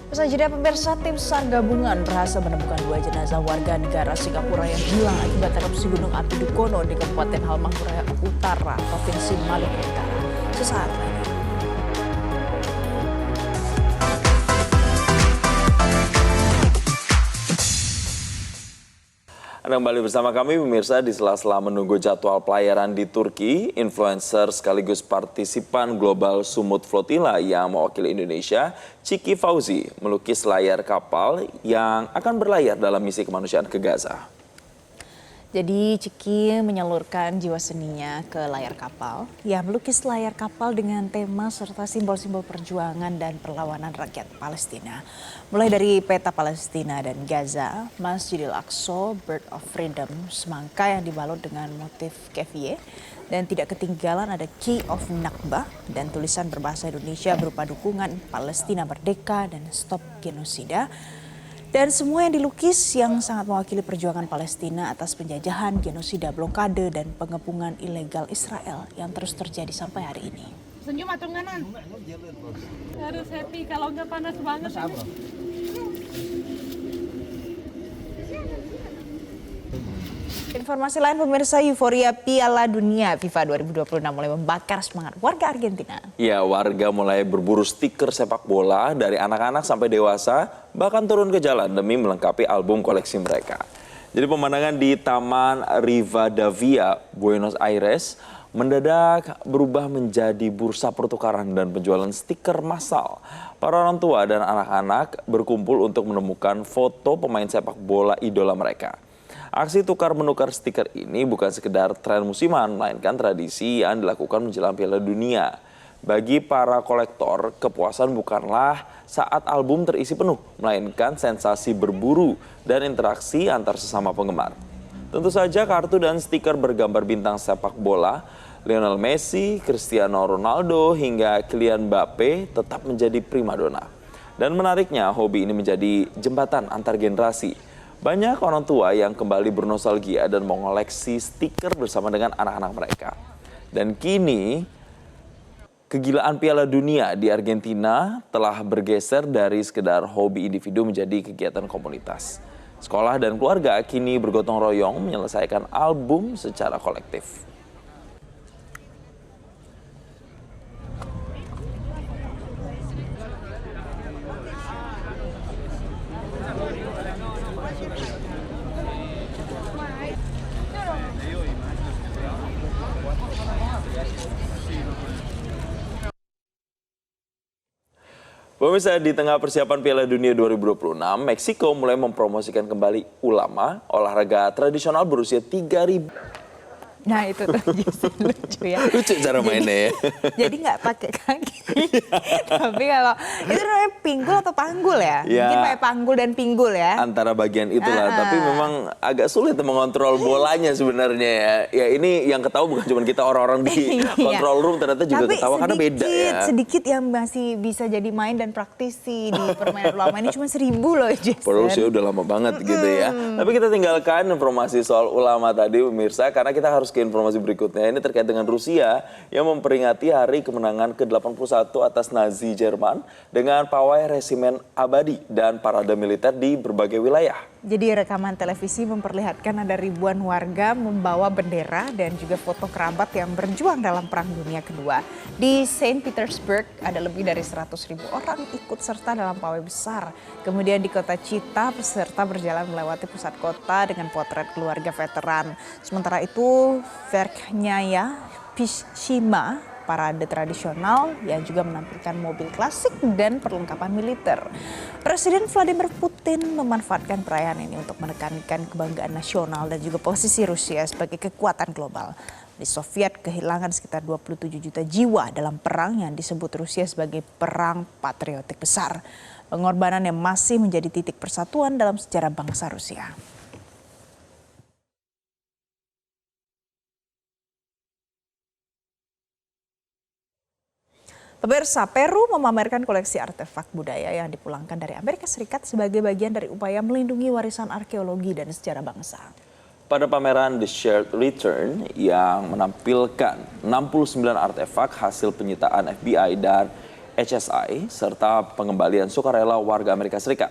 Usai jeda pemirsa, tim SAR gabungan berhasil menemukan 2 jenazah warga negara Singapura yang hilang akibat erupsi Gunung Api Dukono di Kabupaten Halmahera Utara, Provinsi Maluku Utara. Sesaat lagi. Anda kembali bersama kami pemirsa di sela-sela menunggu jadwal pelayaran di Turki, influencer sekaligus partisipan global Sumut Flotilla yang mewakili Indonesia, Ciki Fauzi, melukis layar kapal yang akan berlayar dalam misi kemanusiaan ke Gaza. Jadi Ciki menyalurkan jiwa seninya ke layar kapal. Ya, melukis layar kapal dengan tema serta simbol-simbol perjuangan dan perlawanan rakyat Palestina. Mulai dari peta Palestina dan Gaza, Masjidil Aqsa, Bird of Freedom, semangka yang dibalut dengan motif kefie, dan tidak ketinggalan ada Key of Nakba dan tulisan berbahasa Indonesia berupa dukungan Palestina merdeka dan stop genosida. Dan semua yang dilukis yang sangat mewakili perjuangan Palestina atas penjajahan, genosida, blokade, dan pengepungan ilegal Israel yang terus terjadi sampai hari ini. Senyum atau nganan? Harus happy, kalau nggak panas banget. Informasi lain pemirsa, euforia Piala Dunia FIFA 2026 mulai membakar semangat warga Argentina. Ya, warga mulai berburu stiker sepak bola dari anak-anak sampai dewasa, bahkan turun ke jalan demi melengkapi album koleksi mereka. Jadi pemandangan di Taman Rivadavia, Buenos Aires mendadak berubah menjadi bursa pertukaran dan penjualan stiker massal. Para orang tua dan anak-anak berkumpul untuk menemukan foto pemain sepak bola idola mereka. Aksi tukar-menukar stiker ini bukan sekedar tren musiman, melainkan tradisi yang dilakukan menjelang Piala Dunia. Bagi para kolektor, kepuasan bukanlah saat album terisi penuh, melainkan sensasi berburu dan interaksi antar sesama penggemar. Tentu saja kartu dan stiker bergambar bintang sepak bola, Lionel Messi, Cristiano Ronaldo, hingga Kylian Mbappe tetap menjadi primadona. Dan menariknya, hobi ini menjadi jembatan antar generasi. Banyak orang tua yang kembali bernostalgia dan mengoleksi stiker bersama dengan anak-anak mereka. Dan kini, kegilaan Piala Dunia di Argentina telah bergeser dari sekedar hobi individu menjadi kegiatan komunitas. Sekolah dan keluarga kini bergotong royong menyelesaikan album secara kolektif. Pemirsa, di tengah persiapan Piala Dunia 2026, Meksiko mulai mempromosikan kembali ulama, olahraga tradisional berusia 3.000. Nah itu tuh lucu ya. Lucu cara mainnya ya. Jadi nggak pakai kaki. Tapi kalau itu namanya pinggul atau panggul ya? Mungkin pakai panggul dan pinggul ya. Antara bagian itulah. Tapi memang agak sulit mengontrol bolanya sebenarnya ya. Ya ini yang ketawa bukan cuma kita, orang-orang di control room ternyata juga ketawa karena beda ya. Sedikit yang masih bisa jadi main dan praktisi di permainan ulama ini cuma 1.000 loh Jason. Padahal sih udah lama banget gitu ya. Tapi kita tinggalkan informasi soal ulama tadi pemirsa, karena kita harus ke informasi berikutnya. Ini terkait dengan Rusia yang memperingati hari kemenangan ke-81 atas Nazi Jerman dengan pawai resimen abadi dan parade militer di berbagai wilayah. Jadi rekaman televisi memperlihatkan ada ribuan warga membawa bendera dan juga foto kerabat yang berjuang dalam Perang Dunia Kedua. Di Saint Petersburg ada lebih dari 100.000 orang ikut serta dalam pawai besar. Kemudian di kota Chita, peserta berjalan melewati pusat kota dengan potret keluarga veteran. Sementara itu, Verkhnaya Pishima parade tradisional yang juga menampilkan mobil klasik dan perlengkapan militer. Presiden Vladimir Putin memanfaatkan perayaan ini untuk menekankan kebanggaan nasional dan juga posisi Rusia sebagai kekuatan global. Di Soviet kehilangan sekitar 27 juta jiwa dalam perang yang disebut Rusia sebagai perang patriotik besar. Pengorbanan yang masih menjadi titik persatuan dalam sejarah bangsa Rusia. Pemirsa, Peru memamerkan koleksi artefak budaya yang dipulangkan dari Amerika Serikat sebagai bagian dari upaya melindungi warisan arkeologi dan sejarah bangsa. Pada pameran The Shared Return yang menampilkan 69 artefak hasil penyitaan FBI dan HSI serta pengembalian sukarela warga Amerika Serikat.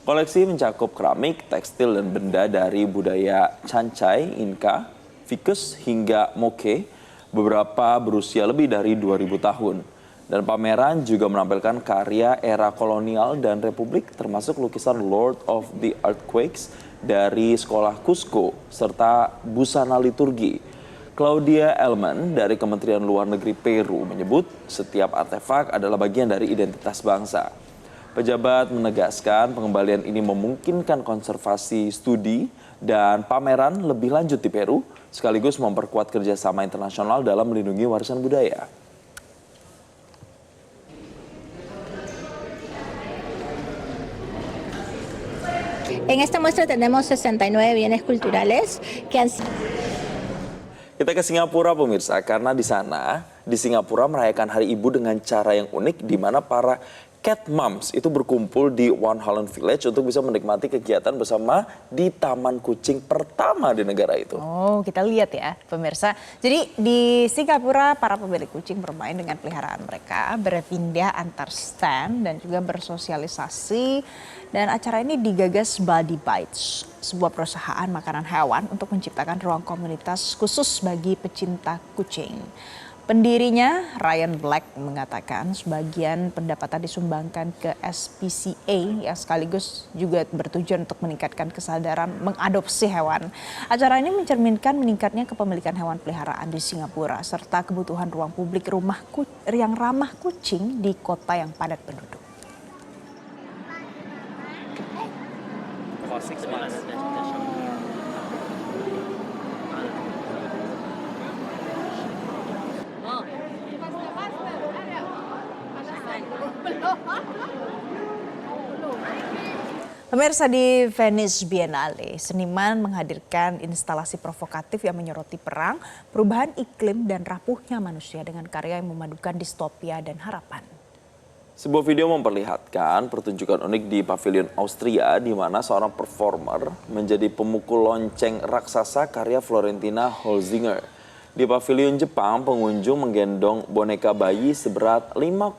Koleksi mencakup keramik, tekstil, dan benda dari budaya Chancay, Inca, Vicus hingga Moche, beberapa berusia lebih dari 2000 tahun. Dan pameran juga menampilkan karya era kolonial dan republik termasuk lukisan Lord of the Earthquakes dari sekolah Cusco serta busana liturgi. Claudia Elman dari Kementerian Luar Negeri Peru menyebut setiap artefak adalah bagian dari identitas bangsa. Pejabat menegaskan pengembalian ini memungkinkan konservasi studi dan pameran lebih lanjut di Peru sekaligus memperkuat kerjasama internasional dalam melindungi warisan budaya. En esta muestra tenemos 69 bienes culturales que han sido... Kita ke Singapura pemirsa, karena di sana, di Singapura merayakan Hari Ibu dengan cara yang unik di mana para cat moms itu berkumpul di One Holland Village untuk bisa menikmati kegiatan bersama di taman kucing pertama di negara itu. Oh, kita lihat ya pemirsa. Jadi di Singapura para pemilik kucing bermain dengan peliharaan mereka, berpindah antar stand dan juga bersosialisasi. Dan acara ini digagas Buddy Bites, sebuah perusahaan makanan hewan untuk menciptakan ruang komunitas khusus bagi pecinta kucing. Pendirinya, Ryan Black, mengatakan sebagian pendapatan disumbangkan ke SPCA yang sekaligus juga bertujuan untuk meningkatkan kesadaran mengadopsi hewan. Acara ini mencerminkan meningkatnya kepemilikan hewan peliharaan di Singapura serta kebutuhan ruang publik yang ramah kucing di kota yang padat penduduk. Pemirsa, di Venice Biennale, seniman menghadirkan instalasi provokatif yang menyoroti perang, perubahan iklim, dan rapuhnya manusia dengan karya yang memadukan distopia dan harapan. Sebuah video memperlihatkan pertunjukan unik di pavilion Austria di mana seorang performer menjadi pemukul lonceng raksasa karya Florentina Holzinger. Di pavilion Jepang, pengunjung menggendong boneka bayi seberat 5,5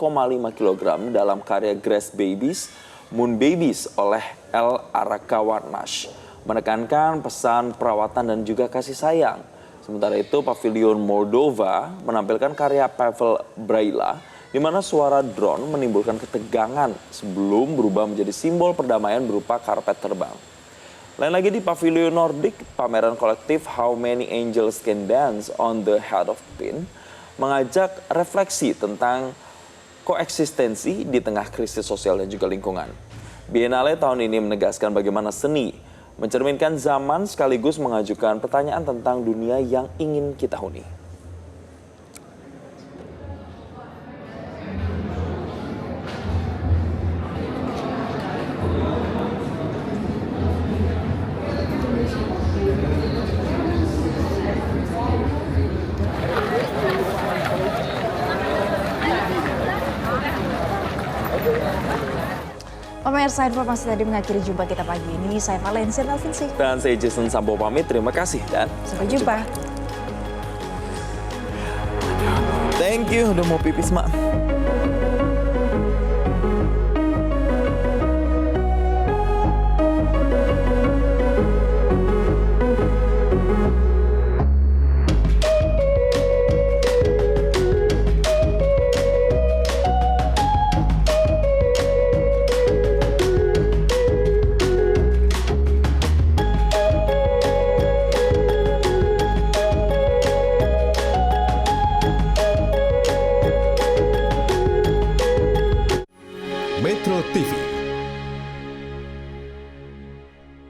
kg dalam karya Grass Babies, Moon Babies oleh L. Arakawa Nash, menekankan pesan perawatan dan juga kasih sayang. Sementara itu, pavilion Moldova menampilkan karya Pavel Braila, di mana suara drone menimbulkan ketegangan sebelum berubah menjadi simbol perdamaian berupa karpet terbang. Lain lagi di pavilion Nordik, pameran kolektif How Many Angels Can Dance on the Head of Pin mengajak refleksi tentang koeksistensi di tengah krisis sosial dan juga lingkungan. Biennale tahun ini menegaskan bagaimana seni mencerminkan zaman sekaligus mengajukan pertanyaan tentang dunia yang ingin kita huni. Pemirsa, informasi tadi mengakhiri jumpa kita pagi ini. Saya Valencia Melvinsi. Dan saya Jason Sambo pamit. Terima kasih dan sampai jumpa. Thank you, udah mau pipis, Mak.